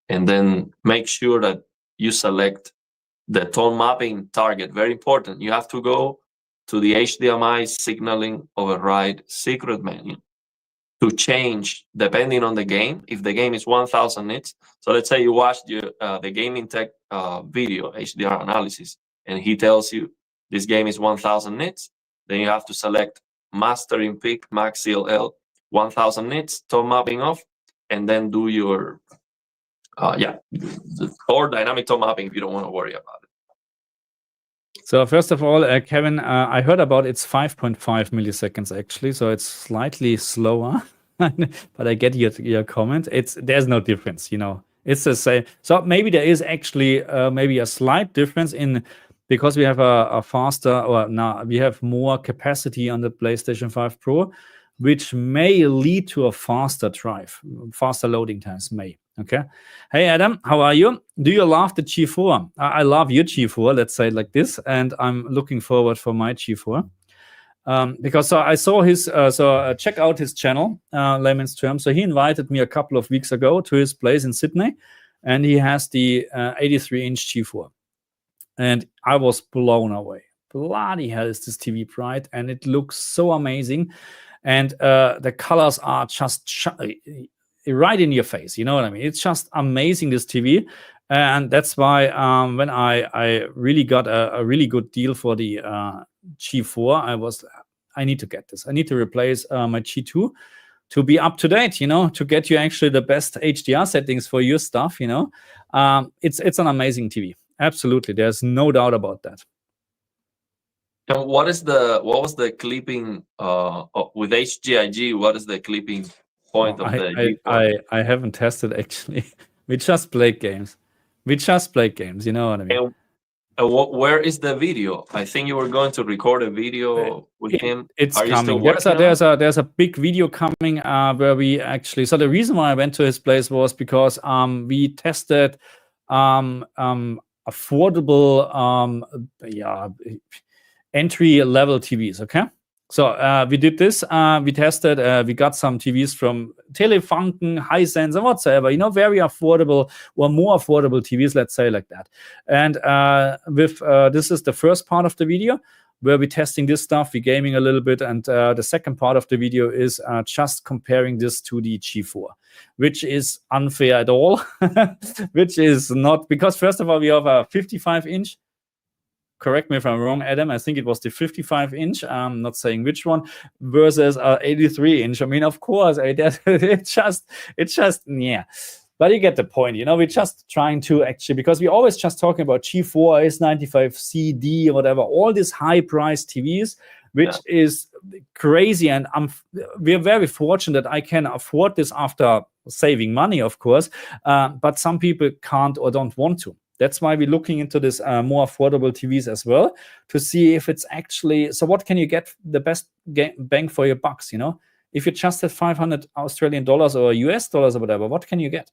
S2: and then make sure that you select the tone mapping target. Very important. You have to go to the HDMI signaling override secret menu to change depending on the game. If the game is 1,000 nits, so let's say you watched the Gaming Tech video HDR analysis, and he tells you this game is 1,000 nits, then you have to select Master in Peak Max CLL 1,000 nits, tone mapping off, and then do your or dynamic tone mapping if you don't want to worry about it.
S1: So first of all, Kevin, I heard about it's 5.5 milliseconds actually, so it's slightly slower. But I get your comment. There's no difference, It's the same. So maybe there is actually maybe a slight difference because we have a faster, we have more capacity on the PlayStation 5 Pro, which may lead to a faster drive, faster loading times may. Okay. Hey, Adam, how are you? Do you love the G4? I love your G4, let's say it like this, and I'm looking forward for my G4. Because I saw his, check out his channel, Layman's Terms. So he invited me a couple of weeks ago to his place in Sydney, and he has the 83-inch G4. And I was blown away. Bloody hell, is this TV bright, and it looks so amazing. And the colors are just right in your face, you know what I mean? It's just amazing, this TV. And that's why when I really got a really good deal for the G4, I need to get this. I need to replace my G2 to be up to date, to get you actually the best HDR settings for your stuff, It's an amazing TV. Absolutely. There's no doubt about that.
S2: And what was the clipping with HGIG? What is the clipping point of the G4?
S1: I haven't tested actually. We just play games. You know what I mean?
S2: And where is the video? I think you were going to record a video with him.
S1: It's coming. There's a big video coming where we actually. So the reason why I went to his place was because we tested affordable entry level TVs. Okay. So we did this. We tested. We got some TVs from Telefunken, Hisense, and whatsoever. Very affordable or more affordable TVs. Let's say like that. And this is the first part of the video where we're testing this stuff. We're gaming a little bit, and the second part of the video is just comparing this to the G4, which is unfair at all. Which is not, because first of all we have a 55-inch. correct me if I'm wrong, Adam, I think it was the 55-inch, I'm not saying which one, versus 83-inch. I mean, of course, it's just, yeah. But you get the point, we're just trying to actually, because we're always just talking about G4, S95CD, or whatever, all these high-priced TVs, which is crazy. And we're very fortunate that I can afford this after saving money, of course. But some people can't or don't want to. That's why we're looking into this more affordable TVs as well, to see if it's actually, so what can you get the best bang for your bucks, If you just have 500 Australian dollars or US dollars or whatever, what can you get?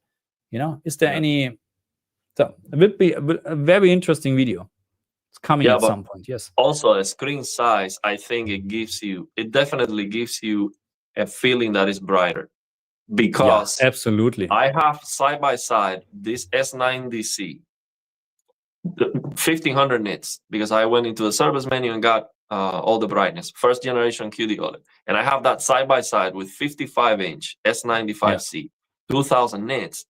S1: Is there any? So it would be a very interesting video. It's coming at some point. Yes.
S2: Also, a screen size, I think it definitely gives you a feeling that is brighter, because
S1: absolutely,
S2: I have side by side this S90C, 1500 nits, because I went into the service menu and got all the brightness, first generation QD OLED, and I have that side by side with 55-inch S95C, 2000 nits.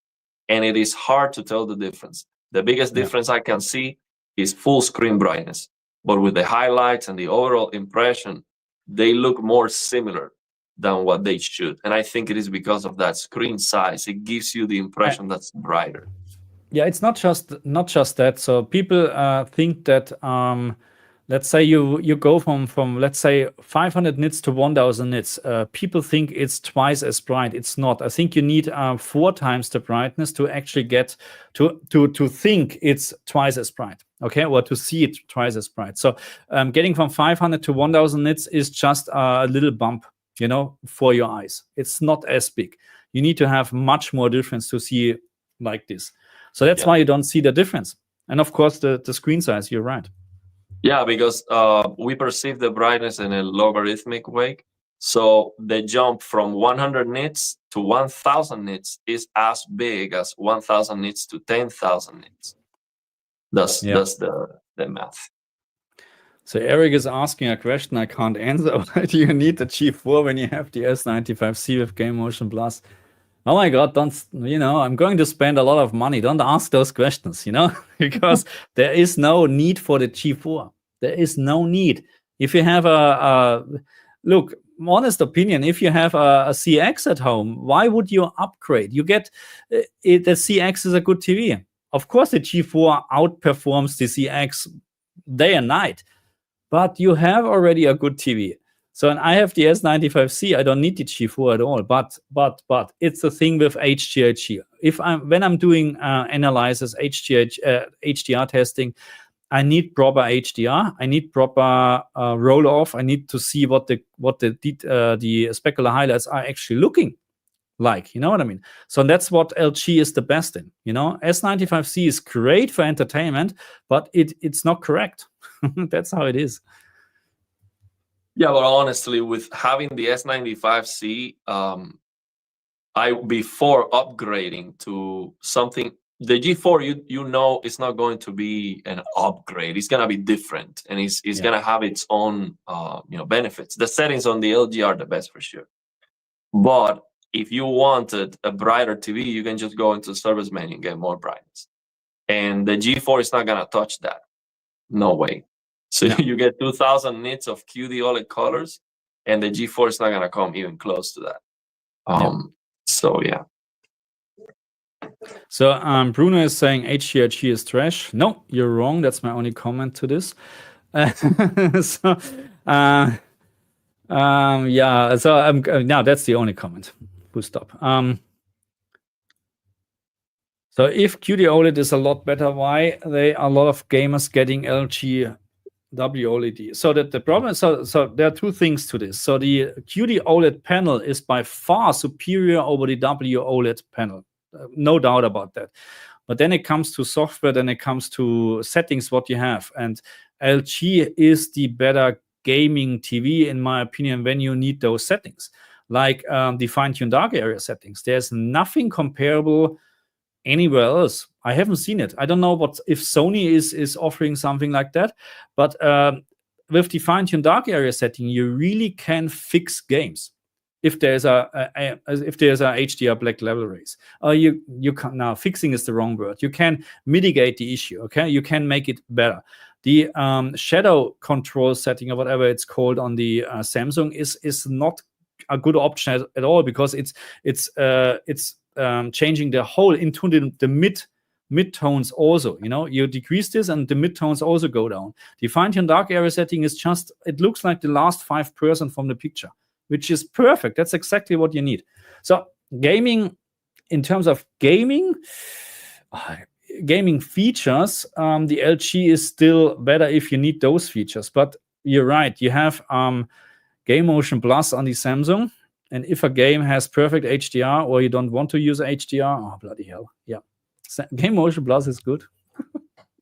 S2: And it is hard to tell the difference. The biggest difference I can see is full screen brightness. But with the highlights and the overall impression, they look more similar than what they should. And I think it is because of that screen size. It gives you the impression that's brighter.
S1: Yeah, it's not just that. So people think that let's say you go from let's say 500 nits to 1000 nits. People think it's twice as bright. It's not. I think you need 4 times the brightness to actually get to think it's twice as bright. Okay, or to see it twice as bright. So getting from 500 to 1000 nits is just a little bump, for your eyes. It's not as big. You need to have much more difference to see like this. So that's why you don't see the difference. And of course, the screen size. You're right.
S2: Yeah, because we perceive the brightness in a logarithmic way. So the jump from 100 nits to 1000 nits is as big as 1000 nits to 10,000 nits. That's the math.
S1: So Eric is asking a question I can't answer. Why do you need the G4 when you have the S95C with Game Motion Plus? Oh my God, don't, I'm going to spend a lot of money. Don't ask those questions, because there is no need for the G4. There is no need. If you have look, honest opinion, if you have a CX at home, why would you upgrade? You get, the CX is a good TV. Of course, the G4 outperforms the CX day and night, but you have already a good TV. So, and I have the S95C. I don't need the G4 at all. But it's the thing with HDR. When I'm doing analysis, HDR testing, I need proper HDR. I need proper roll off. I need to see what the specular highlights are actually looking like. You know what I mean? So that's what LG is the best in. S95C is great for entertainment, but it's not correct. That's how it is.
S2: Yeah, but honestly, with having the S95C, before upgrading to something, the G4, it's not going to be an upgrade. It's gonna be different, and it's gonna have its own benefits. The settings on the LG are the best for sure. But if you wanted a brighter TV, you can just go into the service menu and get more brightness. And the G4 is not gonna touch that. No way. So you get 2000 nits of QD OLED colors, and the G4 is not gonna come even close to that. So yeah.
S1: So Bruno is saying HDRG is trash. No, you're wrong. That's my only comment to this. So now that's the only comment. Full stop. So if QD OLED is a lot better, why there are a lot of gamers getting LG WOLED? So that the problem is, so there are two things to this. So the QD OLED panel is by far superior over the WOLED panel. No doubt about that. But then it comes to software, then it comes to settings, what you have. And LG is the better gaming TV, in my opinion, when you need those settings. Like the fine-tuned dark area settings. There's nothing comparable anywhere else. I haven't seen it. I don't know if Sony is offering something like that. But with the fine-tuned dark area setting, you really can fix games. If there's a HDR black level raise, you can, now fixing is the wrong word. You can mitigate the issue. Okay, you can make it better. The shadow control setting or whatever it's called on the Samsung is not a good option at all, because it's changing the whole into the mid-tones also. You decrease this and the mid-tones also go down. The fine-tune dark area setting is just, it looks like the last 5% from the picture, which is perfect. That's exactly what you need. So gaming, in terms of gaming features, the LG is still better if you need those features. But you're right, you have Game Motion Plus on the Samsung, and if a game has perfect HDR or you don't want to use HDR, oh bloody hell, yeah, Game Motion Plus is good.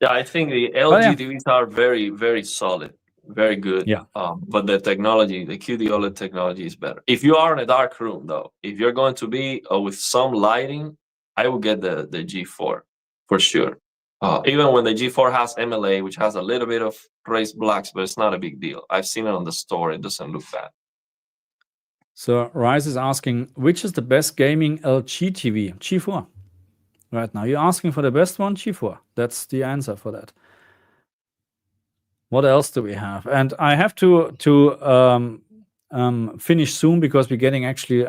S2: Yeah, I think the LG TVs are very, very solid, very good.
S1: Yeah.
S2: But the technology, the QD OLED technology is better. If you are in a dark room, though, if you're going to be with some lighting, I will get the G4 for sure. Even when the G4 has MLA, which has a little bit of raised blacks, but it's not a big deal. I've seen it on the store. It doesn't look bad.
S1: So Rise is asking, which is the best gaming LG TV? G4. Right now, you're asking for the best one, G4. That's the answer for that. What else do we have? And I have to finish soon, because we're getting actually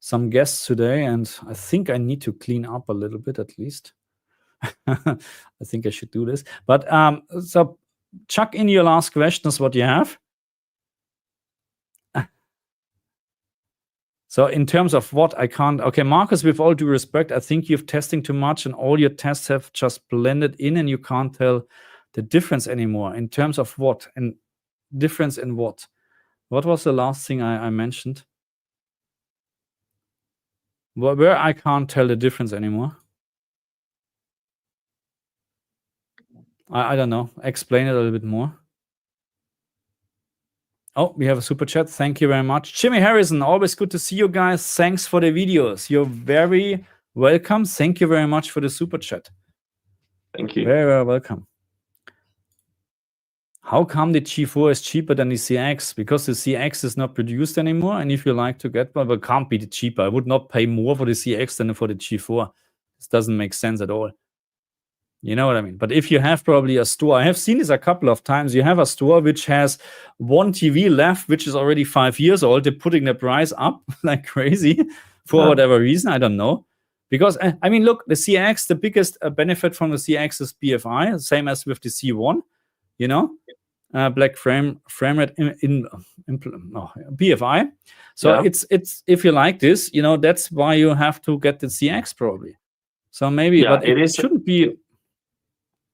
S1: some guests today, and I think I need to clean up a little bit at least. I think I should do this. But so chuck in your last questions, what you have. So in terms of what I can't, okay, Marcus, with all due respect, I think you've testing too much and all your tests have just blended in and you can't tell the difference anymore. In terms of what? And difference in what? What was the last thing I mentioned? Where I can't tell the difference anymore? I don't know. Explain it a little bit more. Oh, we have a super chat. Thank you very much. Jimmy Harrison, always good to see you guys. Thanks for the videos. You're very welcome. Thank you very much for the super chat.
S2: Thank you.
S1: Very, very welcome. How come the G4 is cheaper than the CX? Because the CX is not produced anymore. And if you like to get one, but it can't be the cheaper. I would not pay more for the CX than for the G4. This doesn't make sense at all. You know what I mean? But if you have probably a store, I have seen this a couple of times. You have a store which has one TV left, which is already 5 years old. They're putting the price up like crazy for whatever reason. I don't know. Because, I mean, look, the CX, the biggest benefit from the CX is BFI, same as with the C1, you know, black frame rate in BFI. So it's if you like this, you know, that's why you have to get the CX probably. So maybe, but it shouldn't be.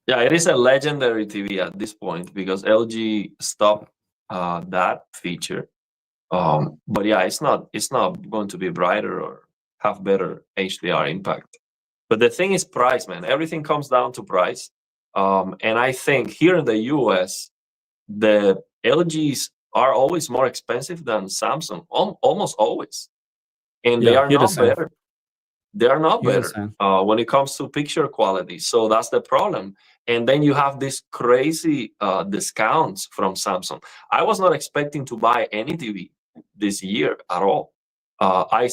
S2: Yeah, it is a legendary TV at this point because LG stopped that feature. But yeah, it's not going to be brighter or have better HDR impact. But the thing is price, man. Everything comes down to price. And I think here in the US, the LGs are always more expensive than Samsung, almost always. And they are not better. They are not better when it comes to picture quality. So that's the problem. And then you have these crazy discounts from Samsung. I was not expecting to buy any TV this year at all. I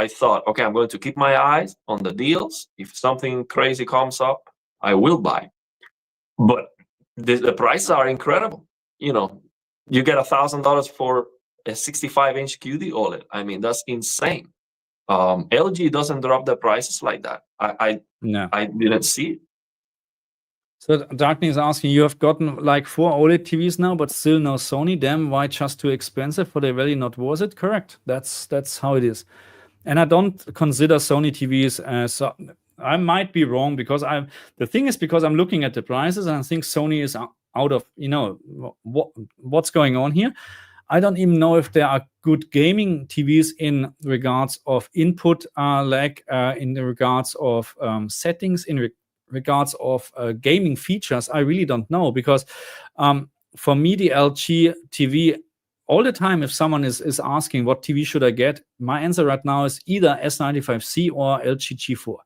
S2: thought, okay, I'm going to keep my eyes on the deals. If something crazy comes up, I will buy. But the prices are incredible. You know, you get $1,000 for a 65-inch QD OLED. I mean, that's insane. LG doesn't drop the prices like that. I didn't see it.
S1: So Darkney is asking, you have gotten like 4 OLED TVs now, but still no Sony. Damn, why just too expensive? For they really not worth it? Correct. That's how it is. And I don't consider Sony TVs as. I might be wrong because the thing is because I'm looking at the prices and I think Sony is out of, you know, what's going on here. I don't even know if there are good gaming TVs in regards of input lag, in regards of settings, in regards of gaming features. I really don't know because for me, the LG TV, all the time, if someone is asking what TV should I get, my answer right now is either S95C or LG G4.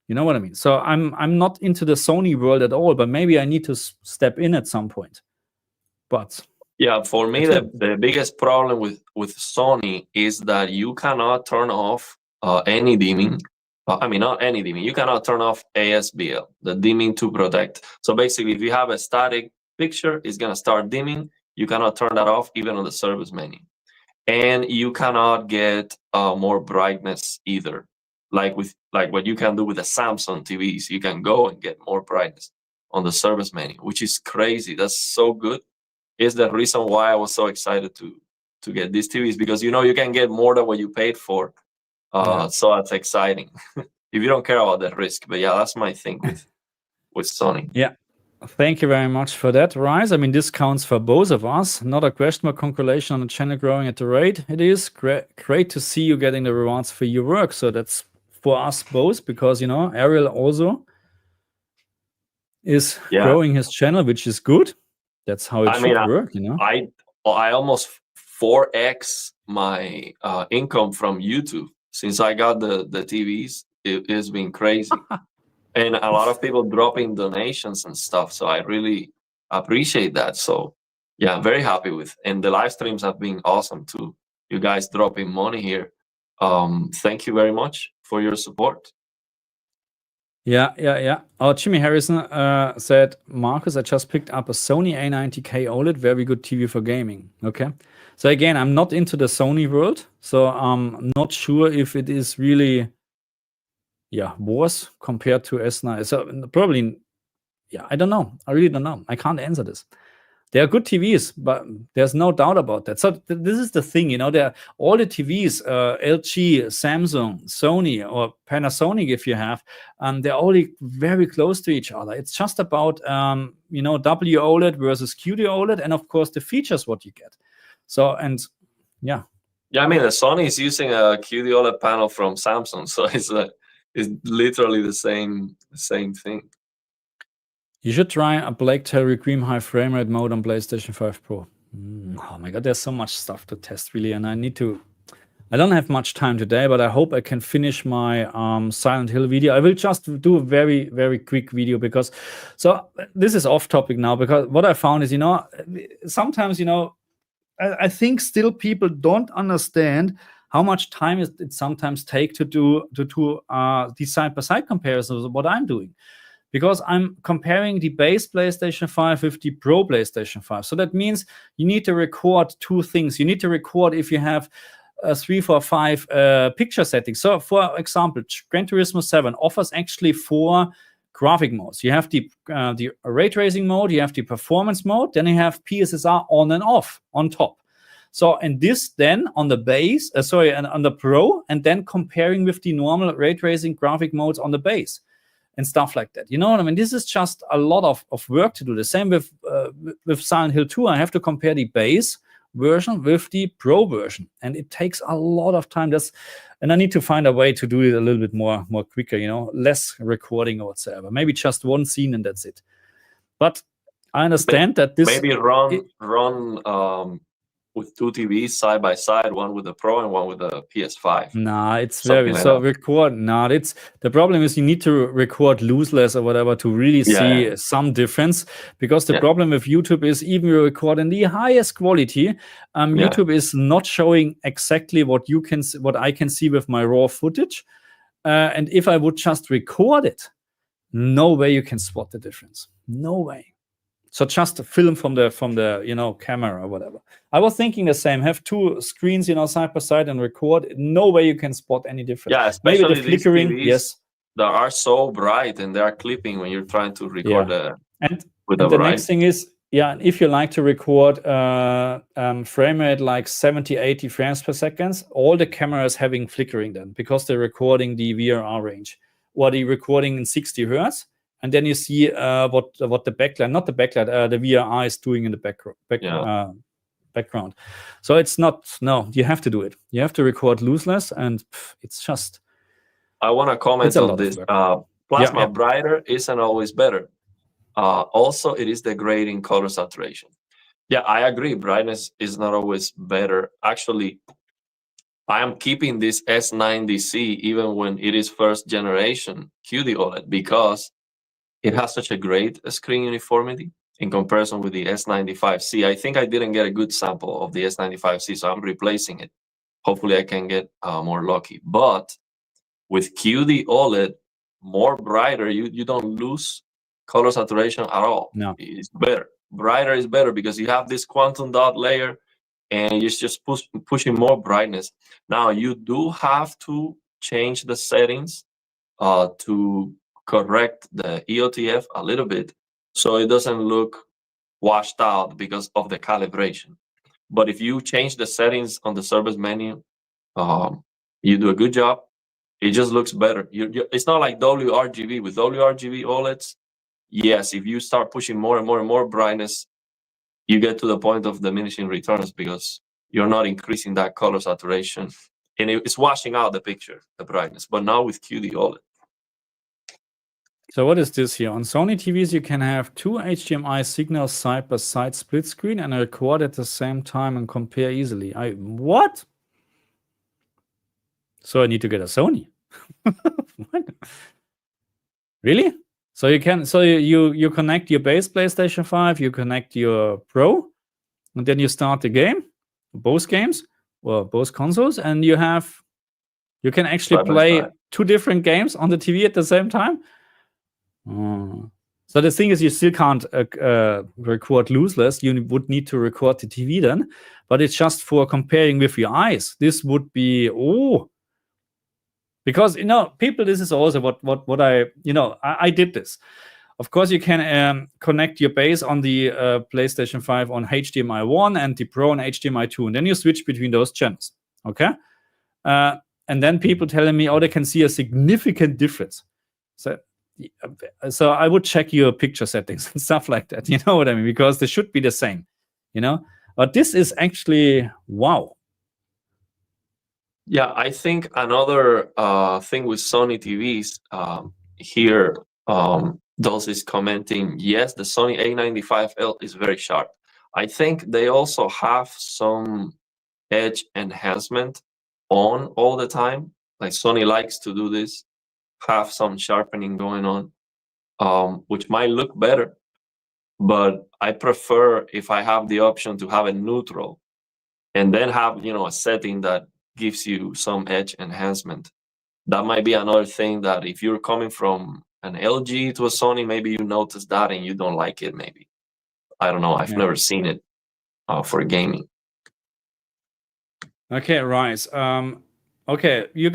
S1: You know what I mean? So I'm not into the Sony world at all, but maybe I need to step in at some point. But
S2: yeah, for me, the biggest problem with Sony is that you cannot turn off any dimming. I mean, not any dimming. You cannot turn off ASBL, the dimming to protect. So basically, if you have a static picture, it's going to start dimming. You cannot turn that off even on the service menu. And you cannot get more brightness either. Like what you can do with the Samsung TVs, you can go and get more brightness on the service menu, which is crazy. That's so good. It's the reason why I was so excited to get these TVs, because you can get more than what you paid for. So that's exciting. If you don't care about that risk. But yeah, that's my thing with Sony.
S1: Yeah. Thank you very much for that, Rise. I mean, this counts for both of us. Not a question, but congratulations on the channel growing at the rate it is. Great to see you getting the rewards for your work. So that's for us both, because, Ariel also is growing his channel, which is good. That's how it should work,
S2: I almost 4x my income from YouTube since I got the TVs. It has been crazy. And a lot of people dropping donations and stuff. So I really appreciate that. So yeah, I'm very happy with. And the live streams have been awesome too. You guys dropping money here. Thank you very much for your support.
S1: Yeah. Oh, Jimmy Harrison said, Marcus, I just picked up a Sony A90K OLED, very good TV for gaming. Okay. So again, I'm not into the Sony world, so I'm not sure if it is really worse compared to S9. So probably, I don't know. I really don't know. I can't answer this. They are good TVs, but there's no doubt about that. So this is the thing, they're all the TVs, LG, Samsung, Sony, or Panasonic, if you have, they're all very close to each other. It's just about, WOLED versus QD-OLED, and of course the features what you get. So, and yeah.
S2: Yeah, I mean, the Sony is using a QD-OLED panel from Samsung, so it's literally the same thing.
S1: You should try a Blacktail Requiem high frame rate mode on PlayStation 5 Pro. Oh my god, there's so much stuff to test, really, and I don't have much time today, but I hope I can finish my Silent Hill video. I will just do a very, very quick video, because this is off topic now, because what I found is, sometimes, I think still people don't understand how much time it sometimes take to do these side-by-side comparisons of what I'm doing. Because I'm comparing the base PlayStation 5 with the Pro PlayStation 5. So that means you need to record two things. You need to record if you have 3, 4, 5 picture settings. So for example, Gran Turismo 7 offers actually 4 graphic modes. You have the ray tracing mode, you have the performance mode, then you have PSSR on and off on top. So, and this then on the base, and on the Pro, and then comparing with the normal ray tracing graphic modes on the base. And stuff like that. You know what I mean? This is just a lot of work to do. The same with Silent Hill 2. I have to compare the base version with the Pro version. And it takes a lot of time. And I need to find a way to do it a little bit more quicker, less recording or whatsoever. Maybe just one scene and that's it. But I understand that this...
S2: Maybe run with 2 TVs side by side, one with the Pro and one with the PS5.
S1: Nah, it's very record. Nah, the problem is you need to record lossless or whatever to really see some difference. Because the problem with YouTube is, even you record in the highest quality, YouTube is not showing exactly what I can see with my raw footage. And if I would just record it, no way you can spot the difference. No way. So just film from the camera or whatever. I was thinking the same. Have 2 screens, side by side and record. No way you can spot any difference.
S2: Yeah, especially
S1: maybe the flickering.
S2: TVs,
S1: yes,
S2: they are so bright and they are clipping when you're trying to record
S1: and the next thing is, if you like to record frame rate like 70, 80 frames per second, all the cameras having flickering then, because they're recording the VRR range, or the recording in 60 hertz. And then you see what the backlight, not the backlight, the VRR is doing in the background. So it's not, no, you have to do it. You have to record lossless, and it's just...
S2: I want to comment on this. Plasma brighter isn't always better. Also, it is degrading color saturation. Yeah, I agree. Brightness is not always better. Actually, I am keeping this S90C even when it is first generation QD OLED, because it has such a great screen uniformity in comparison with the S95C. I think I didn't get a good sample of the S95C, so I'm replacing it. Hopefully I can get more lucky. But With QD OLED, more brighter, you don't lose color saturation at all.
S1: No.
S2: It's better. Brighter is better because you have this quantum dot layer and you're just pushing more brightness. Now, you do have to change the settings to correct the EOTF a little bit so it doesn't look washed out because of the calibration. But if you change the settings on the service menu, you do a good job. It just looks better. It's not like WRGB. With WRGB OLEDs, yes, if you start pushing more and more and more brightness, you get to the point of diminishing returns because you're not increasing that color saturation. And it's washing out the picture, the brightness. But now with QD OLED.
S1: So what is this here? On Sony TVs, you can have two HDMI signals side by side split screen and record at the same time and compare easily. What? So I need to get a Sony. What? Really? So you can, so you connect your base PlayStation 5, you connect your Pro, and then you start the game, both games, or both consoles, and you can actually play two different games on the TV at the same time. So the thing is, you still can't record lossless. You would need to record the TV then, but it's just for comparing with your eyes. This would be because people. This is also what I did this. Of course, you can connect your base on the PlayStation 5 on HDMI 1 and the Pro on HDMI 2, and then you switch between those channels. Okay, and then people telling me, they can see a significant difference. So I would check your picture settings and stuff like that. You know what I mean? Because they should be the same, But this is actually wow.
S2: Yeah, I think another thing with Sony TVs here, Dulce is commenting, yes, the Sony A95L is very sharp. I think they also have some edge enhancement on all the time. Like Sony likes to do this, have some sharpening going on, which might look better. But I prefer, if I have the option, to have it neutral and then have, a setting that gives you some edge enhancement. That might be another thing that if you're coming from an LG to a Sony, maybe you notice that and you don't like it, maybe. I don't know. I've never seen it for gaming.
S1: Okay, Rise. Okay, you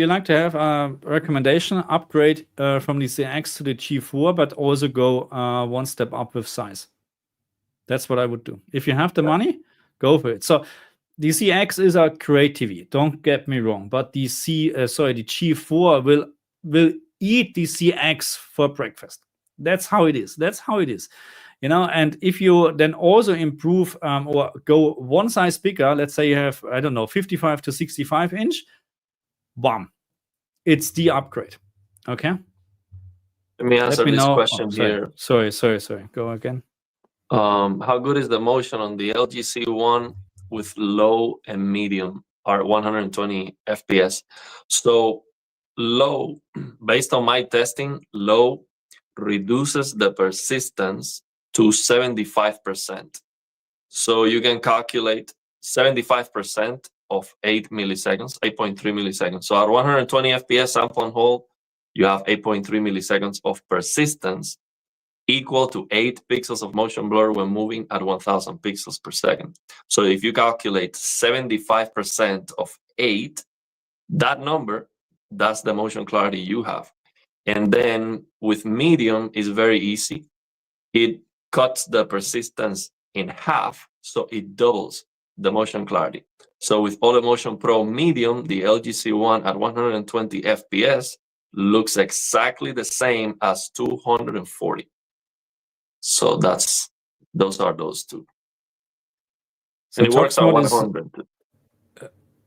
S1: like to have a recommendation upgrade from the CX to the G4, but also go one step up with size. That's what I would do. If you have the money, go for it. So the CX is a great TV. Don't get me wrong, but the G4 will eat the CX for breakfast. That's how it is. And if you then also improve or go one size bigger, let's say you have, 55 to 65 inch, bam, it's the upgrade. Okay.
S2: Let me answer this question here.
S1: Sorry. Go again.
S2: How good is the motion on the LG C1 with low and medium are 120 FPS? So low, based on my testing, low reduces the persistence to 75%. So you can calculate 75% of 8.3 milliseconds. So at 120 FPS sample and hold, you have 8.3 milliseconds of persistence, equal to 8 pixels of motion blur when moving at 1000 pixels per second. So if you calculate 75% of 8, that number, that's the motion clarity you have. And then with medium, it's very easy. It cuts the persistence in half, so it doubles the motion clarity. So with AutoMotion Pro Medium, the LG C1 at 120 FPS looks exactly the same as 240. So those are those two. So and it works at 100.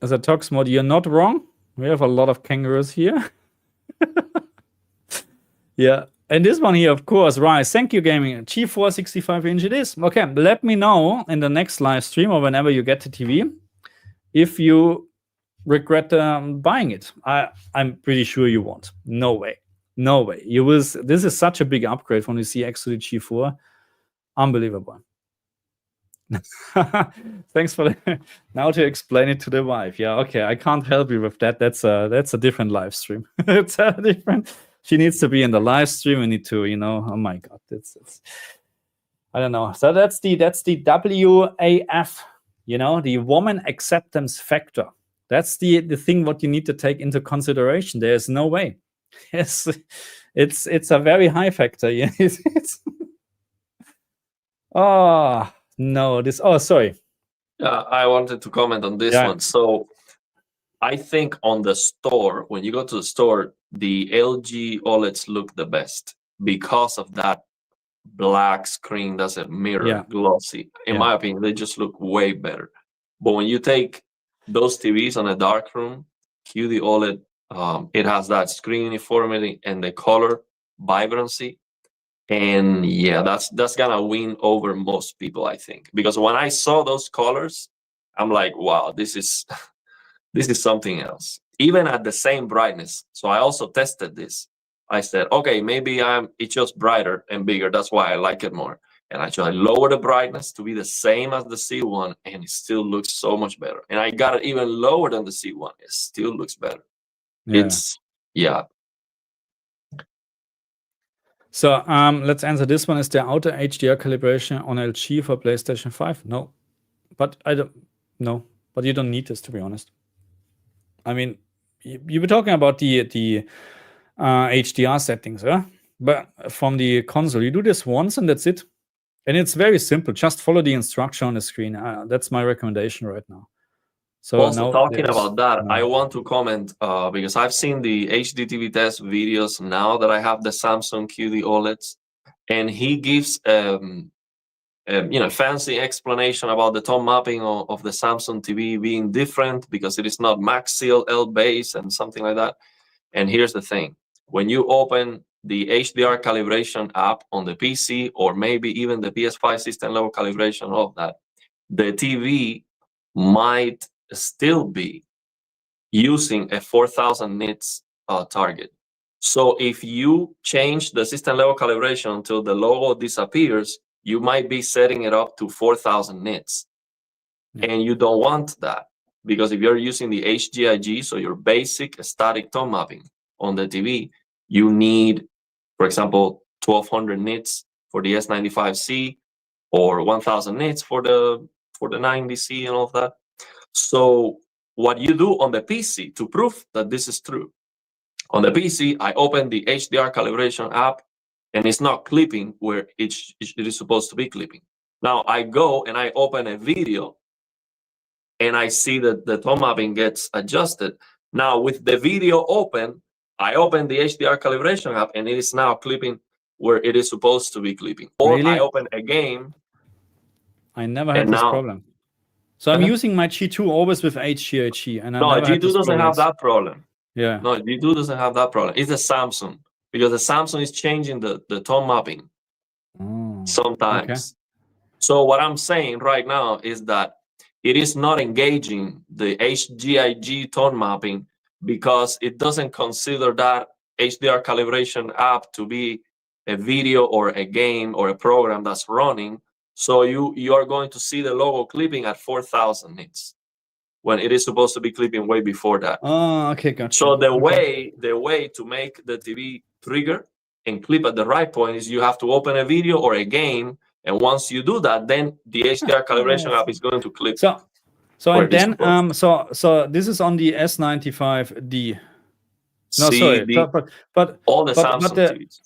S1: As a Tox mod, you're not wrong. We have a lot of kangaroos here. Yeah. And this one here, of course, Rise. Thank you, gaming. G4 65 inch it is. Okay, let me know in the next live stream or whenever you get the TV if you regret buying it. I'm pretty sure you won't. No way. You will. This is such a big upgrade from the CX to the G4. Unbelievable. Thanks for now to explain it to the wife. Yeah, okay. I can't help you with that. That's a different live stream. It's a different. She needs to be in the live stream. We need to, Oh my God, it's I don't know. So that's the WAF. The woman acceptance factor. That's the thing what you need to take into consideration. There is no way. Yes, it's a very high factor. Yeah, oh no, this. Oh, sorry.
S2: I wanted to comment on this one. So I think on the store, when you go to the store, the LG OLEDs look the best because of that black screen that's a mirror, glossy. In my opinion, they just look way better. But when you take those TVs on a dark room, QD OLED, it has that screen uniformity and the color vibrancy. And yeah, that's gonna win over most people, I think. Because when I saw those colors, I'm like, wow, this is this is something else. Even at the same brightness. So I also tested this. I said, okay, maybe it's just brighter and bigger. That's why I like it more. And I lower the brightness to be the same as the C1, and it still looks so much better. And I got it even lower than the C1. It still looks better. Yeah.
S1: So let's answer this one. Is there auto HDR calibration on LG for PlayStation 5? No, but but you don't need this, to be honest. I mean, you were talking about the HDR settings, huh? But from the console, you do this once and that's it. And it's very simple. Just follow the instruction on the screen. That's my recommendation right now. So
S2: also, talking about that, I want to comment because I've seen the HDTV test videos now that I have the Samsung QD OLEDs, and he gives fancy explanation about the tone mapping of the Samsung TV being different because it is not Max CLL based and something like that. And here's the thing: when you open the HDR calibration app on the PC, or maybe even the PS5 system level calibration of that, the TV might still be using a 4000 nits target. So if you change the system level calibration until the logo disappears, you might be setting it up to 4000 nits. And you don't want that, because if you're using the HGIG, so your basic static tone mapping on the TV, you need, for example, 1200 nits for the S95C or 1000 nits for the 90C and all of that. So what you do on the PC to prove that this is true, on the PC, I open the HDR calibration app and it's not clipping where it is supposed to be clipping. Now I go and I open a video and I see that the tone mapping gets adjusted. Now with the video open, I open the HDR calibration app and it is now clipping where it is supposed to be clipping. Or
S1: really?
S2: I open a game.
S1: I never had this problem. So I'm using my G2 always with HGIG, and
S2: no, G2 doesn't have that problem.
S1: Yeah.
S2: No, G2 doesn't have that problem. It's a Samsung, because the Samsung is changing the tone mapping sometimes. Okay. So what I'm saying right now is that it is not engaging the HGIG tone mapping because it doesn't consider that HDR calibration app to be a video or a game or a program that's running. So you are going to see the logo clipping at 4000 nits when it is supposed to be clipping way before that.
S1: Oh, okay, gotcha.
S2: So the way to make the TV trigger and clip at the right point is you have to open a video or a game, and once you do that, then the HDR calibration app is going to clip.
S1: So this is on the S95D. No, sorry, but
S2: all the Samsung TVs.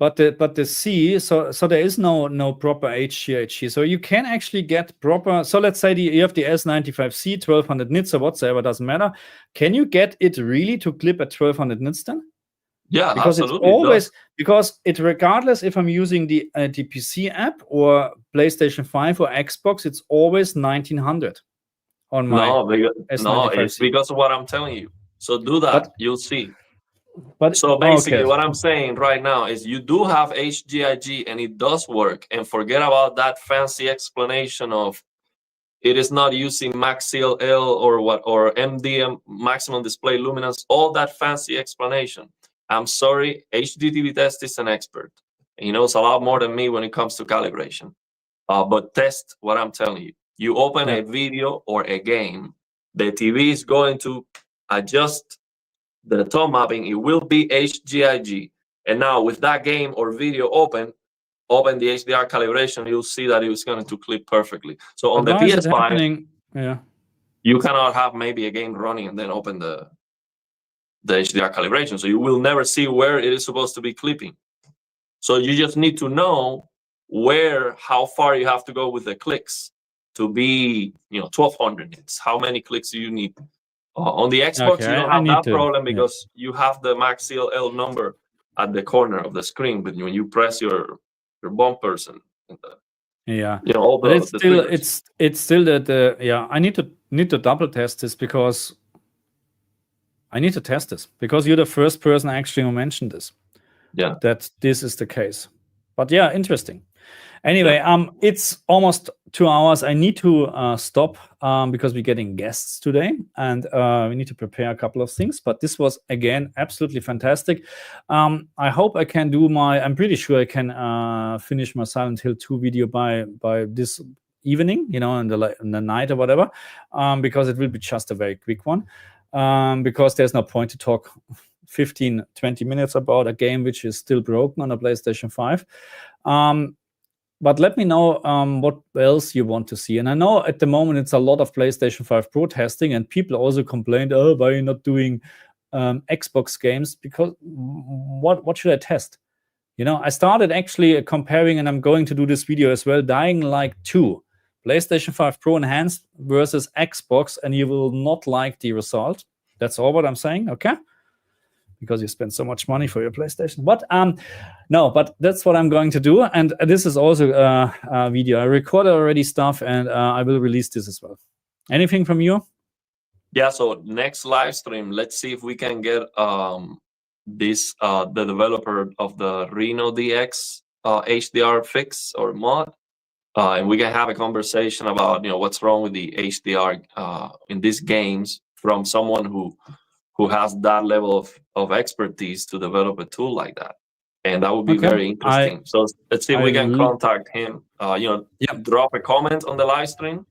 S1: But the C, so there is no proper HGIG. So you can actually get proper. So let's say you have the S95C 1200 nits or whatsoever, doesn't matter. Can you get it really to clip at 1200 nits then?
S2: Yeah,
S1: because
S2: absolutely.
S1: It's always because it, regardless if I'm using the PC app or PlayStation 5 or Xbox, it's always 1900 on my S95C.
S2: It's because of what I'm telling you. So do that, you'll see. So basically, what I'm saying right now is you do have HGIG and it does work, and forget about that fancy explanation of it is not using Max CLL or MDM, maximum display luminance, all that fancy explanation. I'm sorry, HDTV Test is an expert. He knows a lot more than me when it comes to calibration. but test what I'm telling you. You open a video or a game, the TV is going to adjust the tone mapping. It will be HGIG. And now with that game or video open the HDR calibration, you'll see that it's going to clip perfectly. So on the PS5, you cannot have maybe a game running and then open the HDR calibration. So you will never see where it is supposed to be clipping. So you just need to know how far you have to go with the clicks to be, 1200 nits. How many clicks do you need? On the Xbox, you don't have that problem because you have the max CLL number at the corner of the screen, but when you press your bumpers and all
S1: but it's still that I need to double test this because you're the first person actually who mentioned this. That this is the case. But interesting. Anyway, it's almost 2 hours. I need to stop because we're getting guests today, and we need to prepare a couple of things. But this was, again, absolutely fantastic. I hope I can do I'm pretty sure I can finish my Silent Hill 2 video by this evening, in the night or whatever, because it will be just a very quick one, because there's no point to talk 15-20 minutes about a game which is still broken on a PlayStation 5. But let me know what else you want to see. And I know at the moment it's a lot of PlayStation 5 Pro testing, and people also complained, why are you not doing Xbox games? Because what should I test? I started actually comparing, and I'm going to do this video as well, Dying Light 2, PlayStation 5 Pro Enhanced versus Xbox, and you will not like the result. That's all what I'm saying, okay? Because you spend so much money for your PlayStation. But no, but that's what I'm going to do. And this is also a video. I recorded already stuff, and I will release this as well. Anything from you?
S2: Yeah, so next live stream, let's see if we can get the developer of the Reno DX HDR fix or mod. And we can have a conversation about, what's wrong with the HDR in these games from someone who has that level of expertise to develop a tool like that. And that would be very interesting. So let's see if we can contact him, drop a comment on the live stream,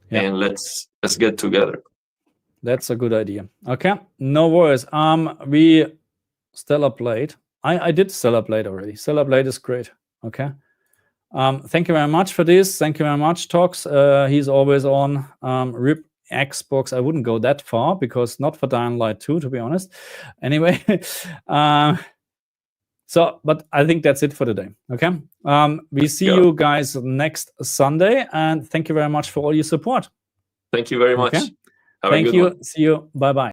S2: and let's get together.
S1: That's a good idea. Okay, no worries. We Stellar Blade. I did Stellar Blade already. Stellar Blade is great. Okay. Thank you very much for this. Thank you very much, Tox. He's always on. RIP Xbox. I wouldn't go that far because not for Dying Light 2, to be honest. Anyway, but I think that's it for today. Okay. We see you guys next Sunday, and thank you very much for all your support.
S2: Thank you very much.
S1: Thank you. See you. Bye-bye.